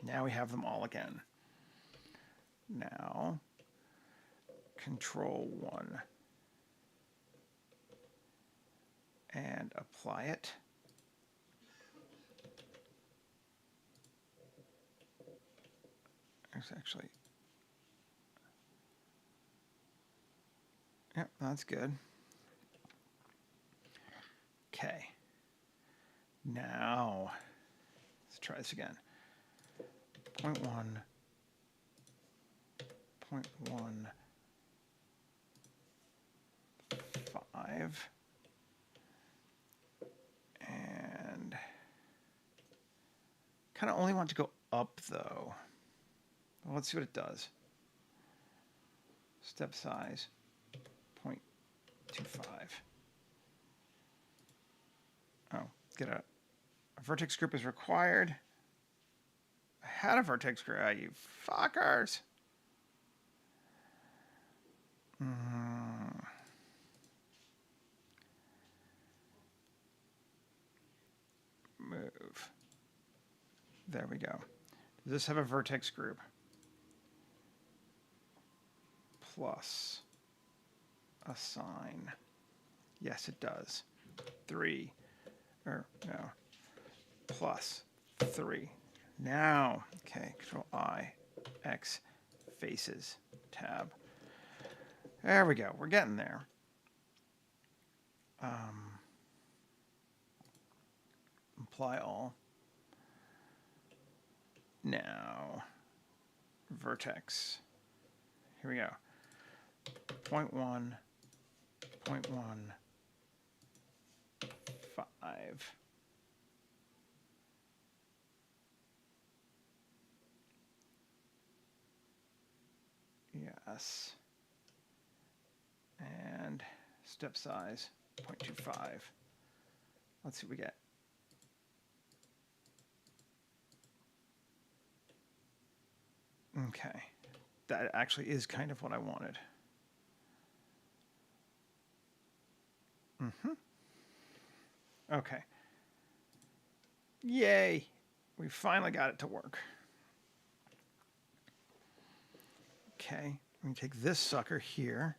Now we have them all again. Now, control 1. And apply it. It's actually, yep, that's good. Okay. Now, let's try this again. 0.1, 0.1, 5. And kind of only want to go up though. Well, let's see what it does. Step size 0.25. Oh, get a vertex group is required. I had a vertex group. You fuckers. Move. There we go. Does this have a vertex group? Plus assign. Yes, it does. 3. Or no. Plus 3. Now, okay, control I, X, faces, tab. There we go. We're getting there. Apply all. Now, vertex. Here we go. 0.1, 0.1, 5. class. And step size 0.25. Let's see what we get. Okay, that actually is kind of what I wanted. Okay. Yay, we finally got it to work. Okay, we can take this sucker here.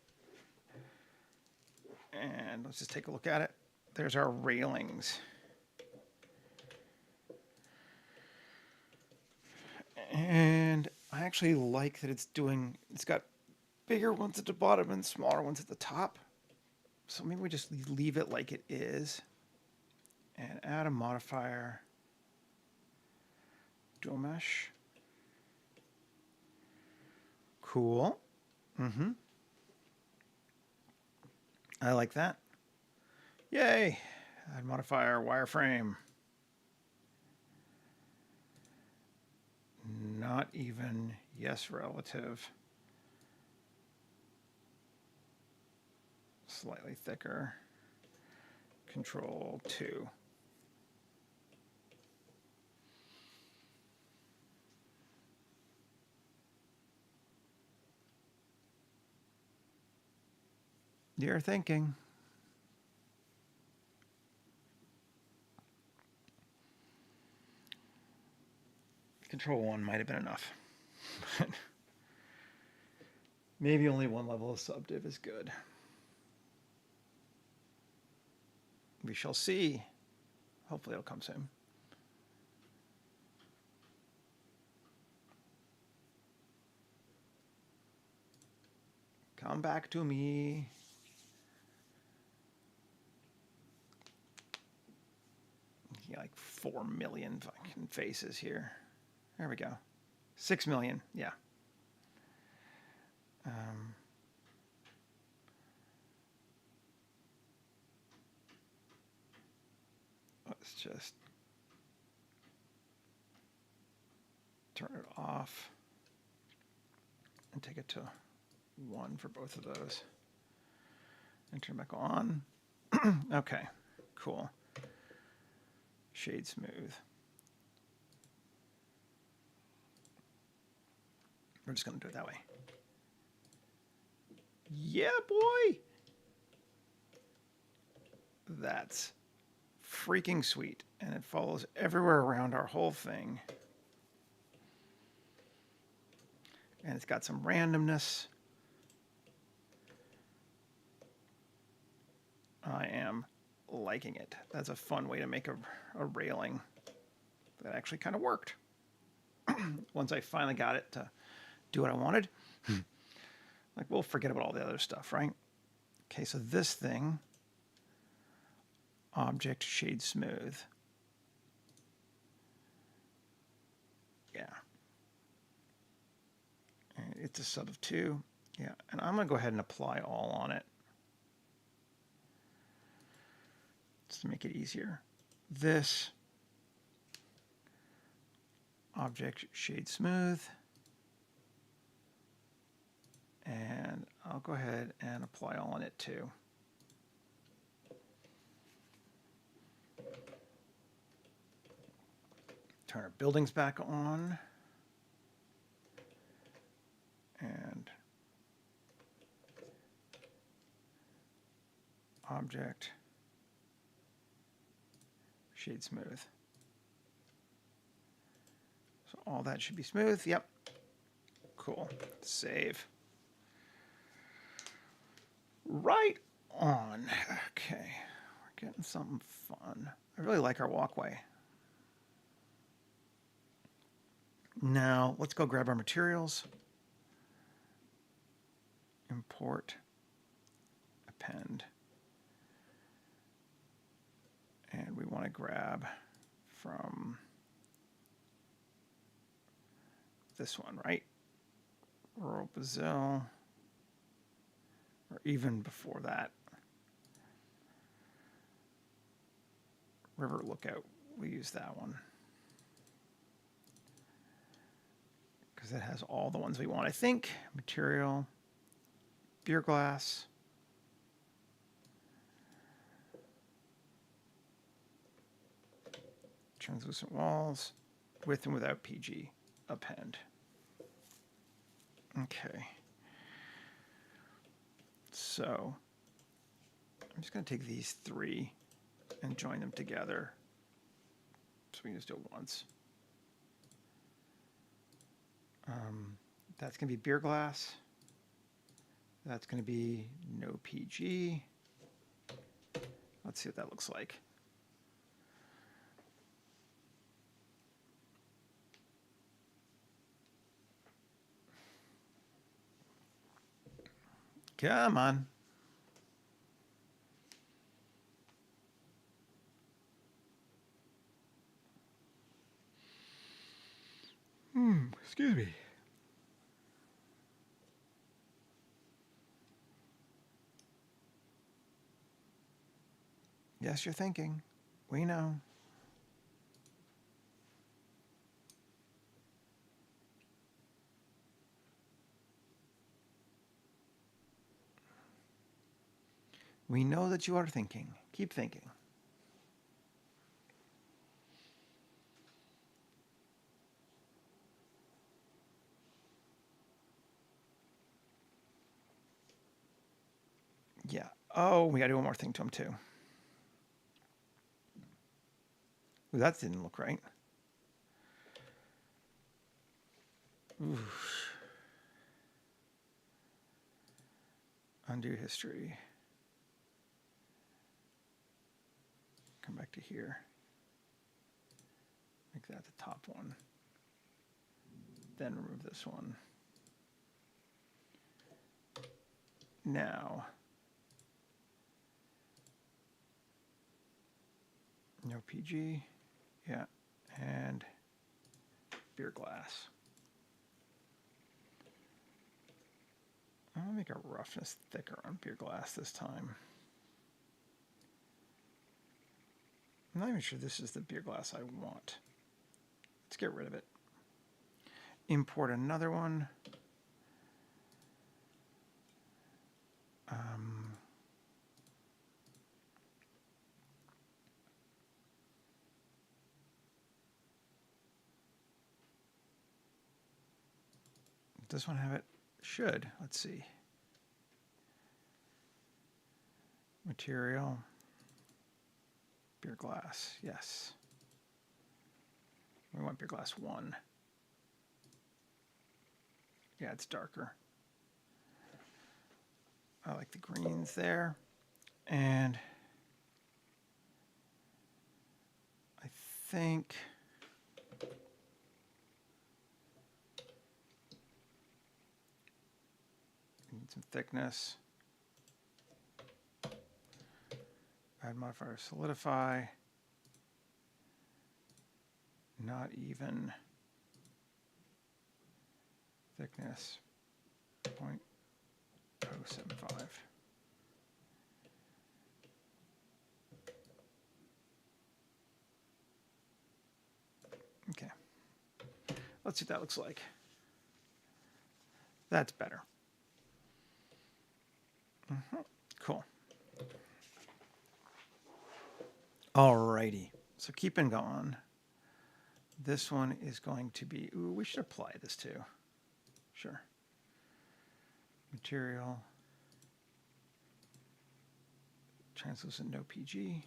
And let's just take a look at it. There's our railings. And I actually like that it's got bigger ones at the bottom and smaller ones at the top. So maybe we just leave it like it is and add a modifier, dual mesh. Cool. I like that. Yay. Add modifier, wireframe. Not even yes relative. Slightly thicker. Control 2. You're thinking. Control 1 might have been enough. Maybe only one level of subdiv is good. We shall see. Hopefully it'll come soon. Come back to me. Yeah, like 4 million fucking faces here. There we go. 6 million, yeah. Let's just turn it off and take it to 1 for both of those. And turn it back on. Okay, cool. Shade smooth. We're just going to do it that way. Yeah, boy! That's freaking sweet. And it follows everywhere around our whole thing. And it's got some randomness. I am liking it. That's a fun way to make a railing. That actually kind of worked. Once I finally got it to do what I wanted. Like, we'll forget about all the other stuff, right? Okay, so this thing, object shade smooth. Yeah. And it's a sub of 2. Yeah, and I'm going to go ahead and apply all on it. Just to make it easier. This object shade smooth. And I'll go ahead and apply all on it too. Turn our buildings back on. And object shade smooth. So all that should be smooth. Yep. Cool. Save. Right on. Okay. We're getting something fun. I really like our walkway. Now, let's go grab our materials. Import. Append. And we want to grab from this one, right? Rural Brazil. Or even before that. River Lookout. We'll use that one. Because it has all the ones we want, I think. Material. beer glass. Translucent walls, with and without PG, append. Okay. So I'm just going to take these three and join them together. So we can just do it once. That's going to be beer glass. That's going to be no PG. Let's see what that looks like. Come on. Excuse me. Yes, you're thinking. We know. We know that you are thinking. Keep thinking. Yeah. Oh, we got to do one more thing to him, too. Ooh, that didn't look right. Oof. Undo history. Come back to here. Make that the top one. Then remove this one. Now, no PG. Yeah. And beer glass. I'll make our roughness thicker on beer glass this time. I'm not even sure this is the beer glass I want. Let's get rid of it. Import another one. Does this one have it? Should. Let's see. Material. Beer glass. Yes. We want beer glass 1. Yeah, it's darker. I like the greens there. And I think need some thickness. Add modifier solidify. Not even. Thickness 0.075. Okay. Let's see what that looks like. That's better. Cool. Alrighty. So keeping going. This one is going to be, ooh, we should apply this too. Sure. Material. Translucent no PG.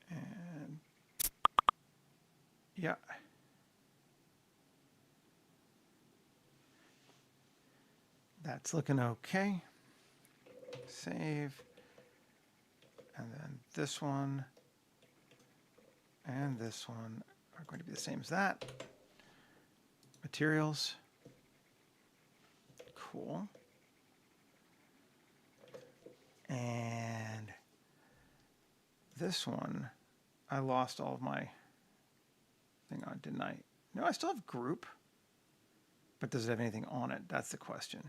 And yeah. That's looking okay. Save. And then this one and this one are going to be the same as that. Materials. Cool. And this one, I lost all of my thing on, didn't I? No, I still have group. But does it have anything on it? That's the question.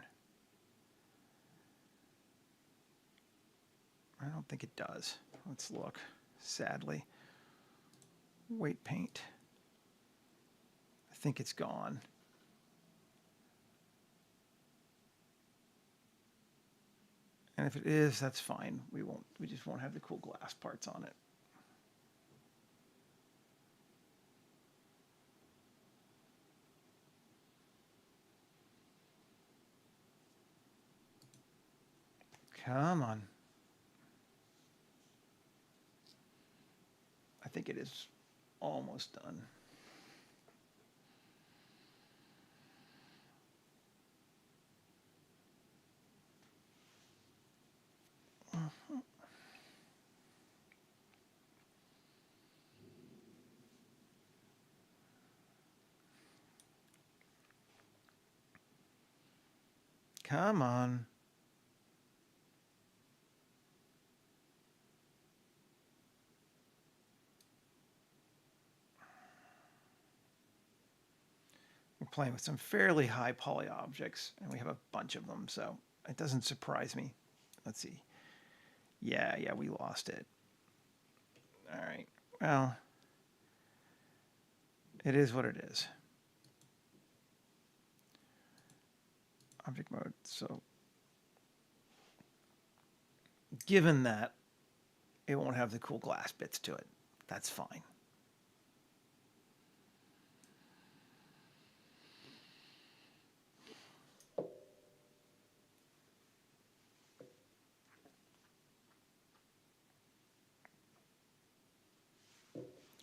I don't think it does. Let's look, sadly. Weight paint. I think it's gone. And if it is, that's fine. We just won't have the cool glass parts on it. Come on. I think it is almost done. Come on. We're playing with some fairly high poly objects, and we have a bunch of them, so it doesn't surprise me. Let's see. Yeah, we lost it. All right. Well, it is what it is. Object mode. So given that it won't have the cool glass bits to it, that's fine.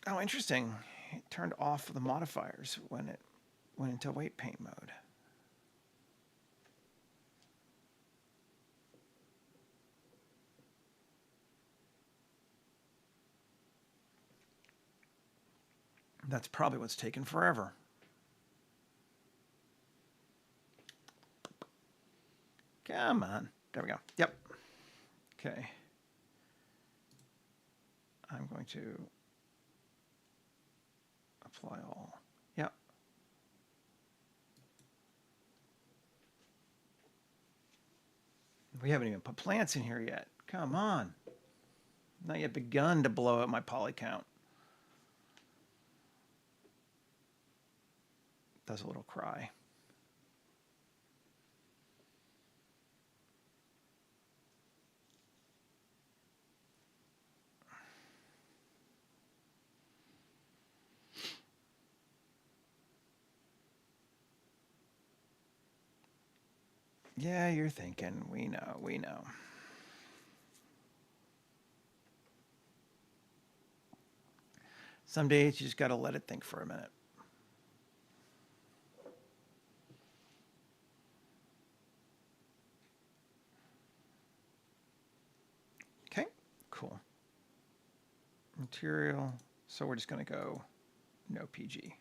Oh, interesting. It turned off the modifiers when it went into weight paint mode. That's probably what's taken forever. Come on. There we go. Yep. Okay. I'm going to apply all. Yep. We haven't even put plants in here yet. Come on. Not yet begun to blow up my poly count. Does a little cry. Yeah, you're thinking. We know, we know. Some days you just got to let it think for a minute. Okay, cool. Material. So we're just going to go no PG.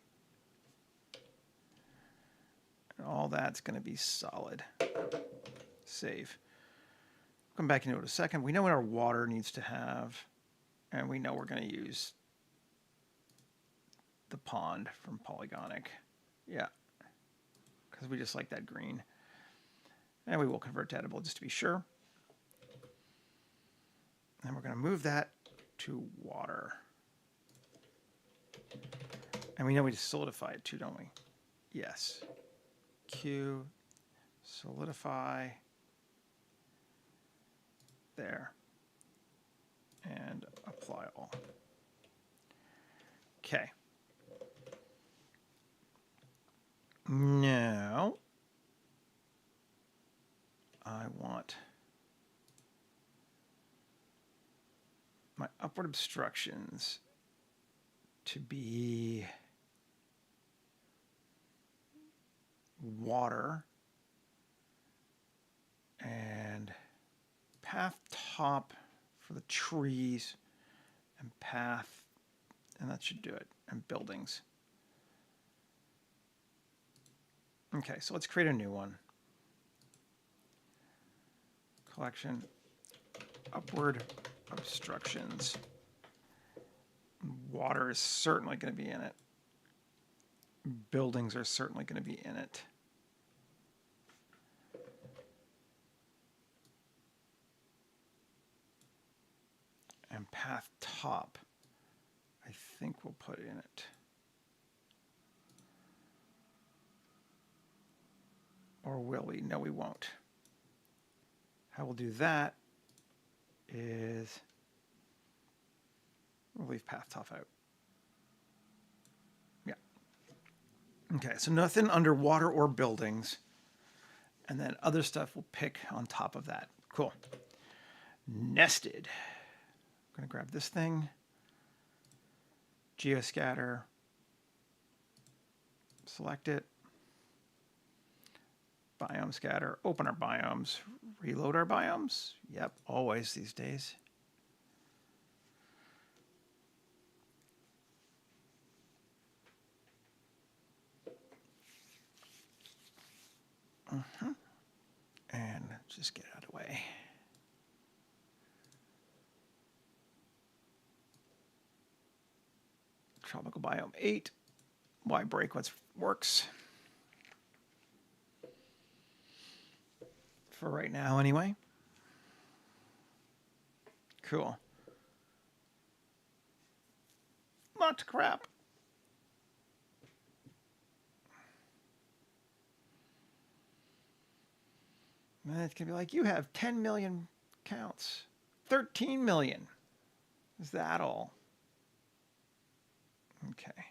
And all that's going to be solid. Save. Come back into it a second. We know what our water needs to have, and we know we're going to use the pond from Polygonic. Yeah, because we just like that green. And we will convert to editable just to be sure. And we're going to move that to water. And we know we just solidify it too, don't we? Yes. Q, solidify. There. And apply all. Okay. Now, I want my upward obstructions to be water and path top for the trees and path, and that should do it, and buildings. Okay, so let's create a new one. Collection, upward obstructions. Water is certainly going to be in it. Buildings are certainly going to be in it. And path top, I think we'll put in it. Or will we? No, we won't. How we'll do that is we'll leave path top out. Yeah. Okay, so nothing under water or buildings. And then other stuff we'll pick on top of that. Cool. Nested. I'm going to grab this thing. Geoscatter. Select it. Biome scatter. Open our biomes. Reload our biomes. Yep, always these days. And just get out of the way. Tropical biome 8. Why break what works? For right now, anyway. Cool. Lots of crap. And it's going to be like, you have 10 million counts. 13 million. Is that all? Okay.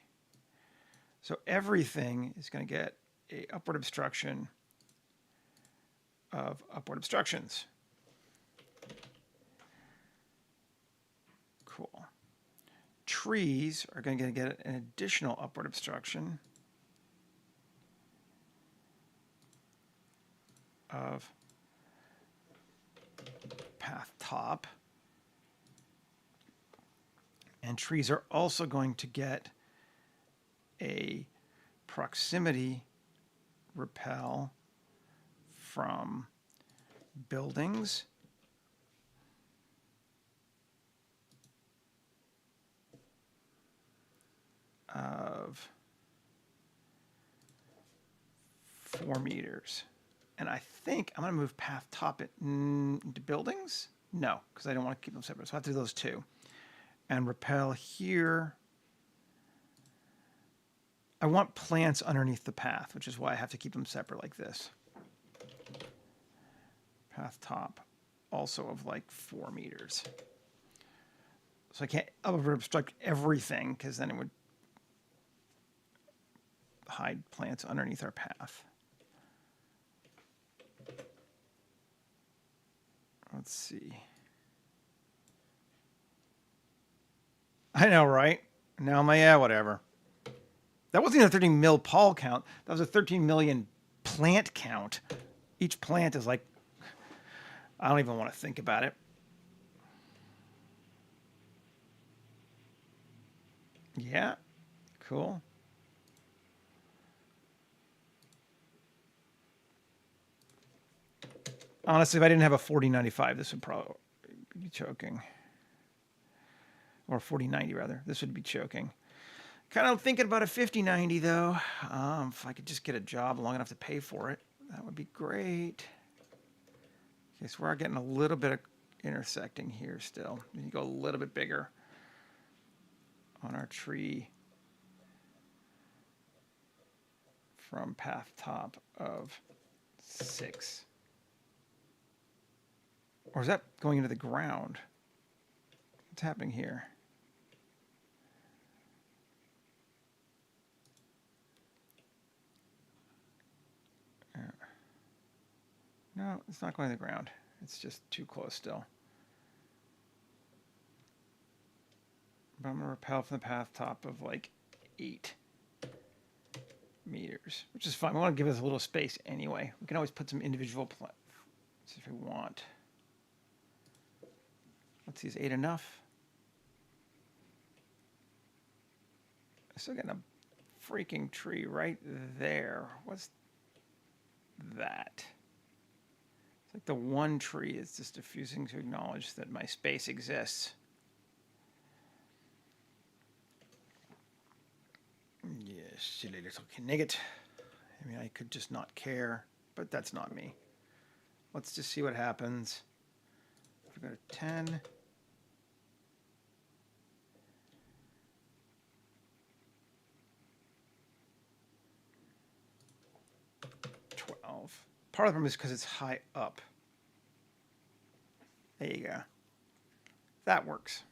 So everything is going to get a upward obstruction of upward obstructions. Cool. Trees are going to get an additional upward obstruction of path top. And trees are also going to get a proximity repel from buildings of 4 meters. And I think I'm going to move path top into buildings. No, because I don't want to keep them separate. So I have to do those two. And repel here. I want plants underneath the path, which is why I have to keep them separate like this. Path top, also of like 4 meters. So I can't obstruct everything because then it would hide plants underneath our path. Let's see. I know, right? Now I'm like, yeah, whatever. That wasn't even a 13 mil Paul count. That was a 13 million plant count. Each plant is like, I don't even want to think about it. Yeah, cool. Honestly, if I didn't have a 4095, this would probably be choking. Or 4090 rather. This would be choking. Kind of thinking about a 5090 though. If I could just get a job long enough to pay for it, that would be great. Okay, so we're getting a little bit of intersecting here still. We can go a little bit bigger on our tree from path top of 6. Or is that going into the ground? What's happening here? No, it's not going to the ground. It's just too close still. But I'm going to repel from the path top of like 8 meters, which is fine. We want to give us a little space anyway. We can always put some individual plants if we want. Let's see, is 8 enough? I'm still getting a freaking tree right there. What's that? It's like the one tree is just refusing to acknowledge that my space exists. Yeah, silly little knigget. I mean, I could just not care, but that's not me. Let's just see what happens. If we go to 10. Part of the problem is because it's high up. There you go. That works.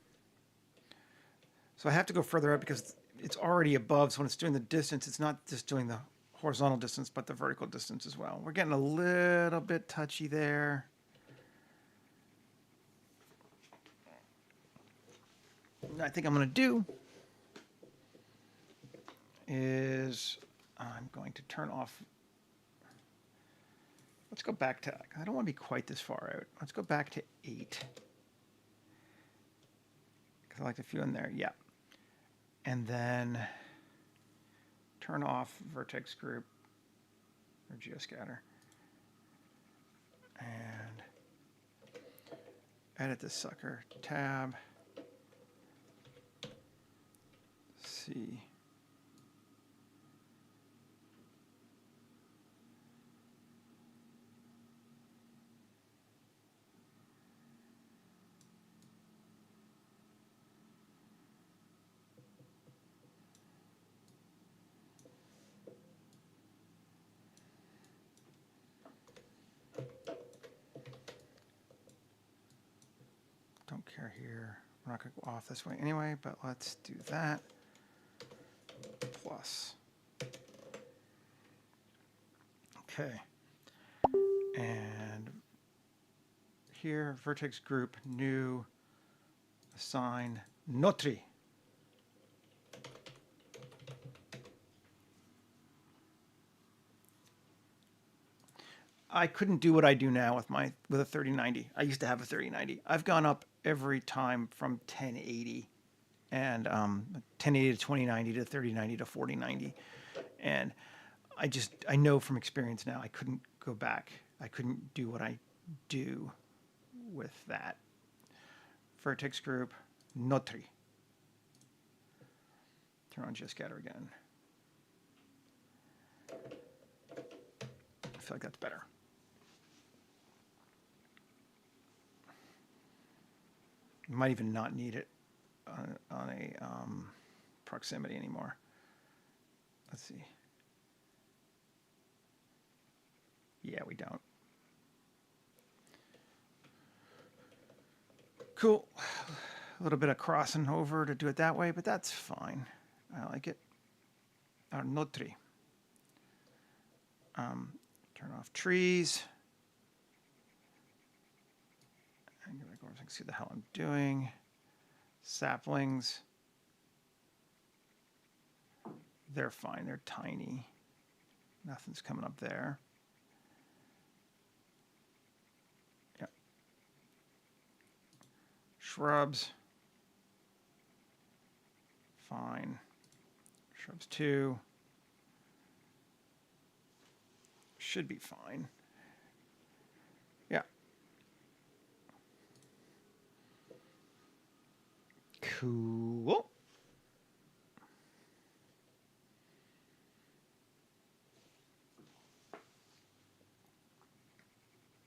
So I have to go further up because it's already above. So when it's doing the distance, it's not just doing the horizontal distance, but the vertical distance as well. We're getting a little bit touchy there. What I think I'm going to do is I'm going to turn off. Let's go back to, I don't want to be quite this far out. Let's go back to 8. Because I like the few in there. Yeah. And then turn off vertex group or geoscatter. And edit this sucker. Tab. C. Don't care here. We're not going to go off this way anyway, but let's do that. Plus. Okay. And here, vertex group, new, assign, Notri. I couldn't do what I do now with a 3090. I used to have a 3090. I've gone up every time from 1080 and 1080 to 2090 to 3090 to 4090. And I know from experience now I couldn't go back. I couldn't do what I do with that. Vertex group, Notri. Turn on geoscatter again. I feel like that's better. You might even not need it on a proximity anymore. Let's see. Yeah, we don't. Cool. A little bit of crossing over to do it that way, but that's fine. I like it. Notri. Turn off trees. And go back over so I can see what the hell I'm doing. Saplings. They're fine. They're tiny. Nothing's coming up there. Yep. Shrubs. Fine. Shrubs 2. Should be fine. Yeah. Cool.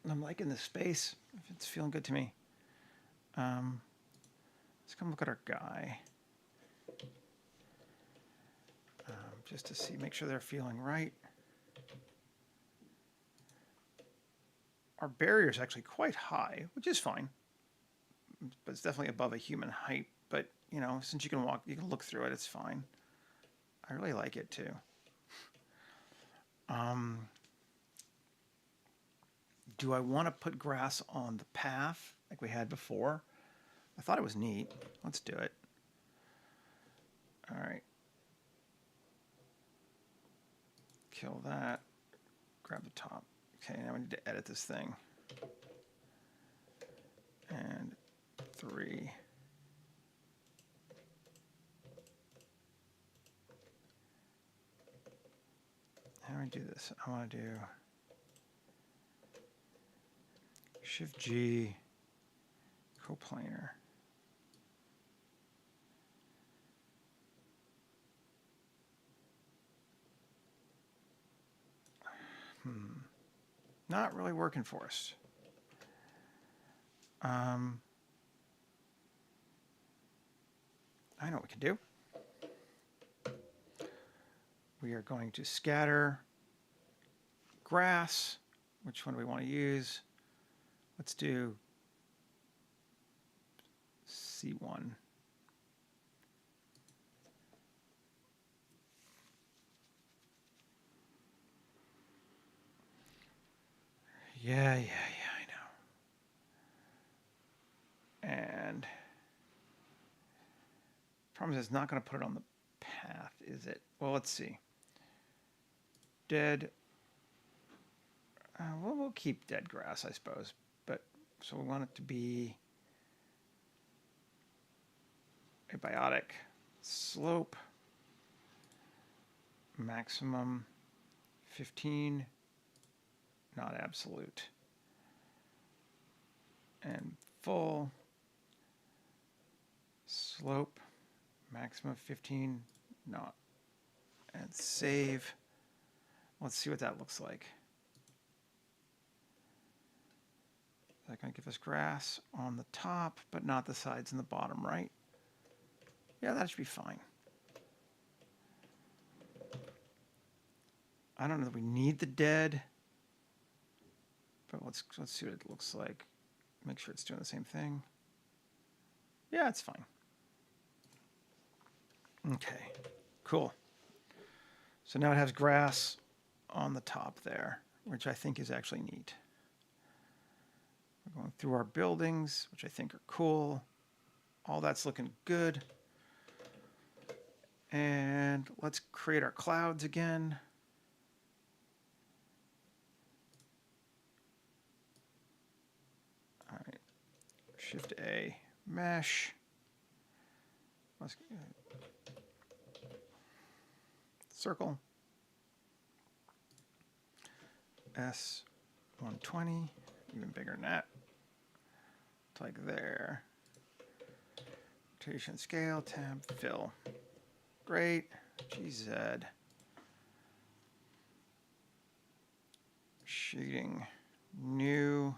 I'm liking this space. It's feeling good to me. Let's come look at our guy. Just to see, make sure they're feeling right. Our barrier is actually quite high, which is fine. But it's definitely above a human height. But, you know, since you can walk, you can look through it, it's fine. I really like it too. Do I want to put grass on the path like we had before? I thought it was neat. Let's do it. All right. Kill that. Grab the top. Okay, now we need to edit this thing. And 3. How do I do this? I want to do Shift G, coplanar. Not really working for us. I know what we can do. We are going to scatter grass. Which one do we want to use? Let's do C1. Yeah, I know. And problem is it's not going to put it on the path, is it? Well, let's see. Dead. Well, we'll keep dead grass, I suppose. But so we want it to be abiotic slope, maximum 15, not absolute, and full slope, maximum 15, not, and save. Let's see what that looks like. Is that going to give us grass on the top, but not the sides and the bottom, right? Yeah, that should be fine. I don't know that we need the dead, but let's see what it looks like. Make sure it's doing the same thing. Yeah, it's fine. Okay, cool. So now it has grass on the top there, which I think is actually neat. We're going through our buildings, which I think are cool. All that's looking good. And let's create our clouds again. All right, Shift A, mesh. Let's, circle. S120, even bigger than that. It's like there. Rotation, scale, tab, fill. Great. GZ. Shading, new.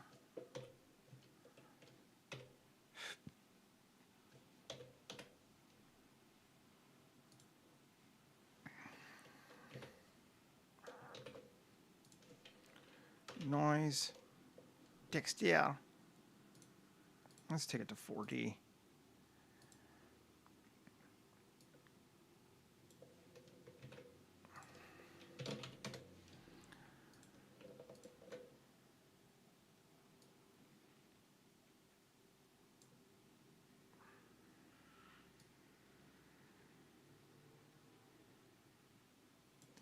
Noise, texture. Let's take it to 4D.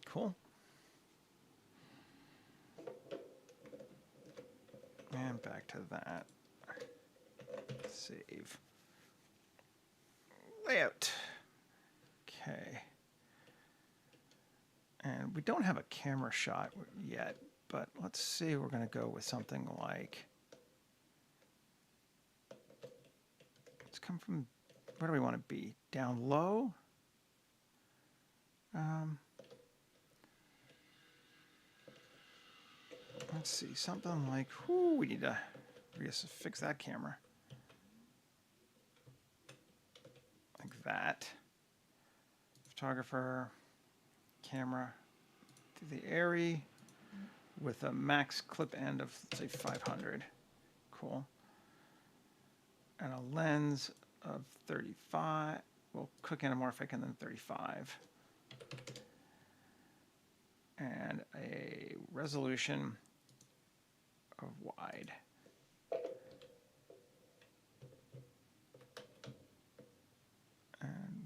Cool. And back to that. Save. Layout. Okay. And we don't have a camera shot yet, but let's see, we're going to go with something like, let's come from, where do we want to be? Down low? Let's see, something like, whoo, we need to fix that camera. Like that. Photographer, camera, to the area with a max clip end of, let's say, 500. Cool. And a lens of 35. We'll cook anamorphic and then 35. And a resolution of wide. And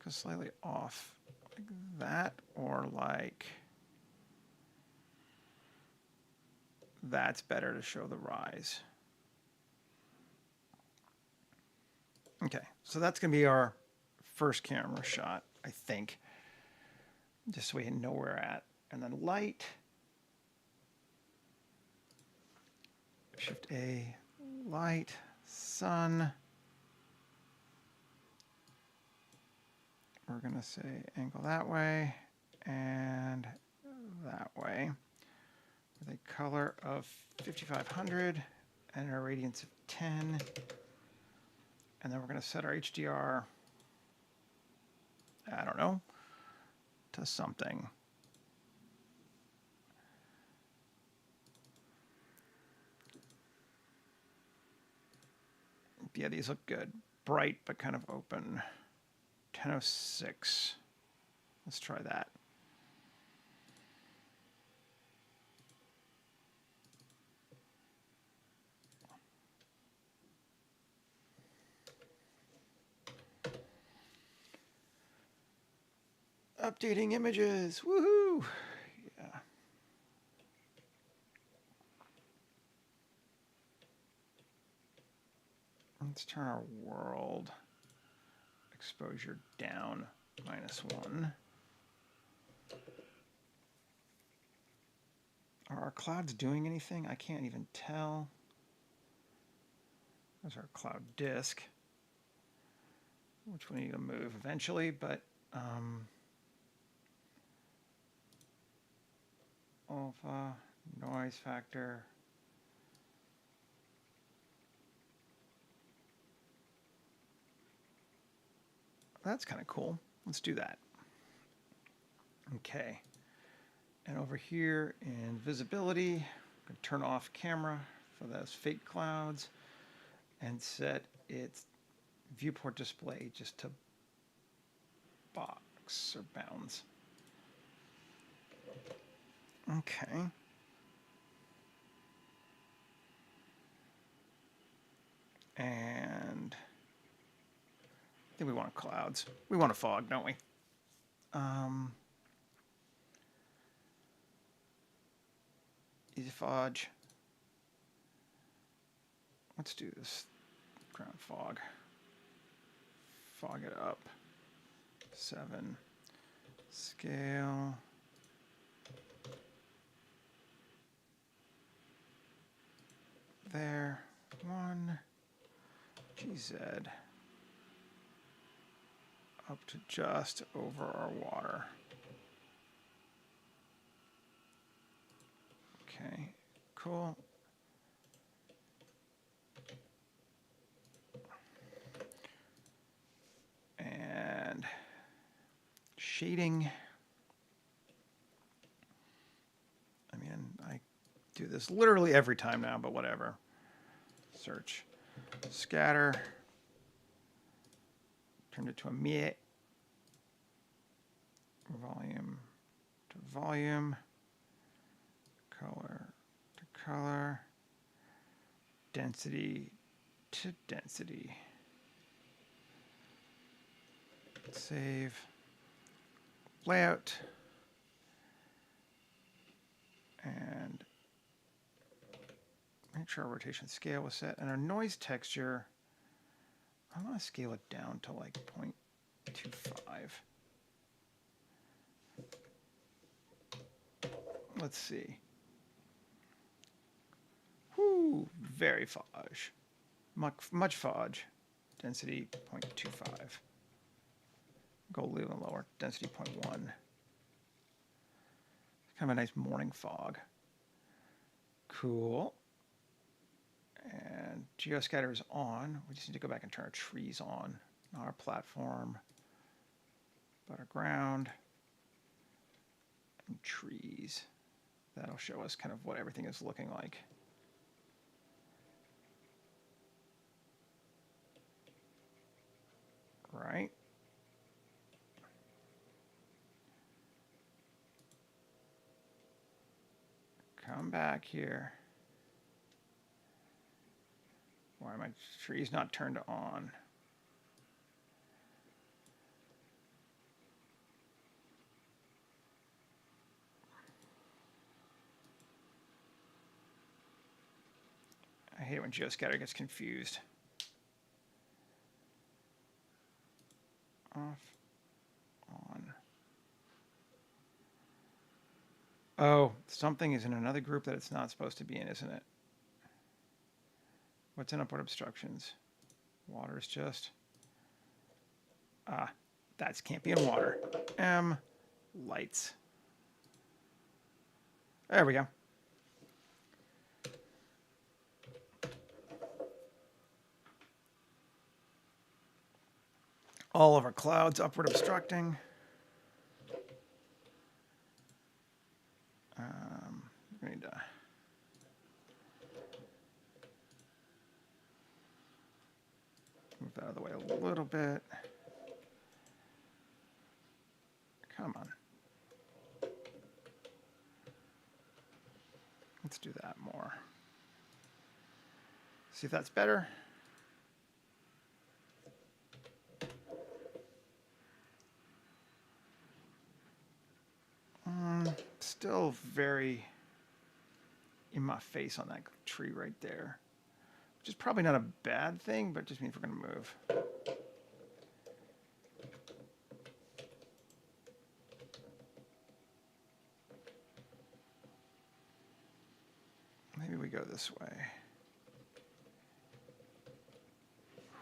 go slightly off like that, or like that's better to show the rise. Okay, so that's going to be our first camera shot, I think. Just so we know where we're at. And then light. Shift A, light, sun. We're going to say angle that way and that way. With a color of 5500 and a radiance of 10. And then we're going to set our HDR, I don't know, to something. Yeah, these look good. Bright, but kind of open. 10:06. Let's try that. Updating images. Woohoo! Yeah. Let's turn our world exposure down -1. Are our clouds doing anything? I can't even tell. There's our cloud disk, which we need to move eventually, but alpha, noise factor. That's kind of cool. Let's do that. Okay. And over here in visibility, I'm going to turn off camera for those fake clouds and set its viewport display just to box or bounds. Okay. And I think we want clouds. We want a fog, don't we? Easy fudge. Let's do this ground fog. Fog it up. 7. Scale. There. 1. GZ. Up to just over our water. Okay, cool. And shading. I mean, I do this literally every time now, but whatever. Search. Scatter. Turn it to a mie. Volume to volume. Color to color. Density to density. Save. Layout. And make sure our rotation scale was set. And our noise texture, I want to scale it down to like 0.25. Let's see. Whoo, very fudge. Much fudge. Density 0.25. Go a little lower. Density 0.1. Kind of a nice morning fog. Cool. And geoscatter is on. We just need to go back and turn our trees on. Not our platform, but our ground and trees. That'll show us kind of what everything is looking like. Right. Come back here. Why are my trees not turned on? I hate it when geoscatter gets confused. Off, on. Oh, something is in another group that it's not supposed to be in, isn't it? What's in upward obstructions? Water is just. That can't be in water. M, lights. There we go. All of our clouds upward obstructing. We need to. out of the way a little bit. Come on. Let's do that more. See if that's better. Still very in my face on that tree right there, which is probably not a bad thing, but it just means we're going to move. Maybe we go this way.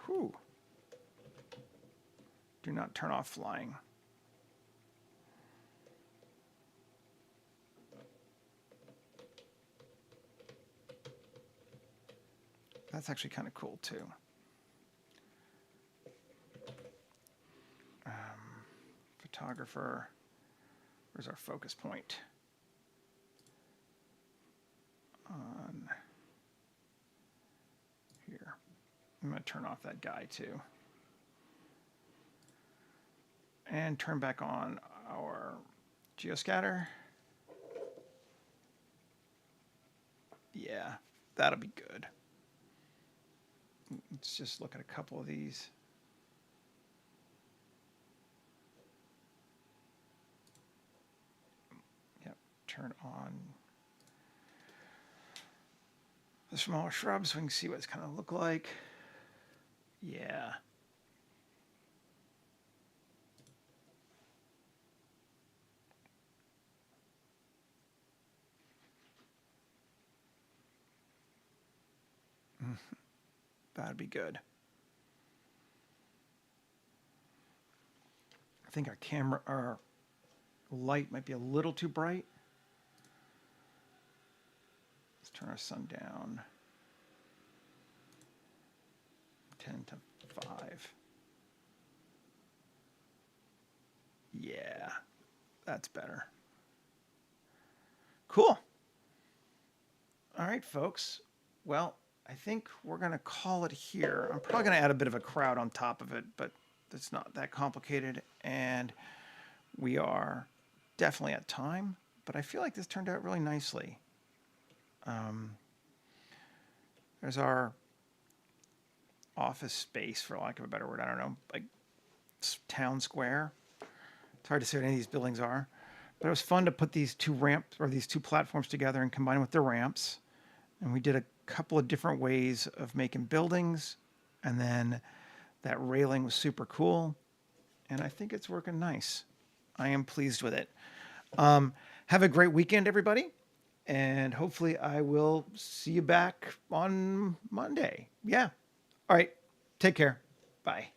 Whew. Do not turn off flying. That's actually kind of cool too. Photographer, where's our focus point? On here. I'm going to turn off that guy too. And turn back on our geoscatter. Yeah, that'll be good. Let's just look at a couple of these. Yep, turn on the smaller shrubs so we can see what it's kind of look like. Yeah. That'd be good. I think our light might be a little too bright. Let's turn our sun down. 10 to 5. Yeah, that's better. Cool. All right, folks. Well, I think we're going to call it here. I'm probably going to add a bit of a crowd on top of it, but it's not that complicated. And we are definitely at time, but I feel like this turned out really nicely. There's our office space, for lack of a better word. I don't know, like town square. It's hard to say what any of these buildings are, but it was fun to put these two ramps or these two platforms together and combine them with the ramps. And we did a couple of different ways of making buildings, and then that railing was super cool, and I think it's working nice. I am pleased with it. Have a great weekend, everybody, and hopefully I will see you back on Monday. Yeah. All right. Take care. Bye.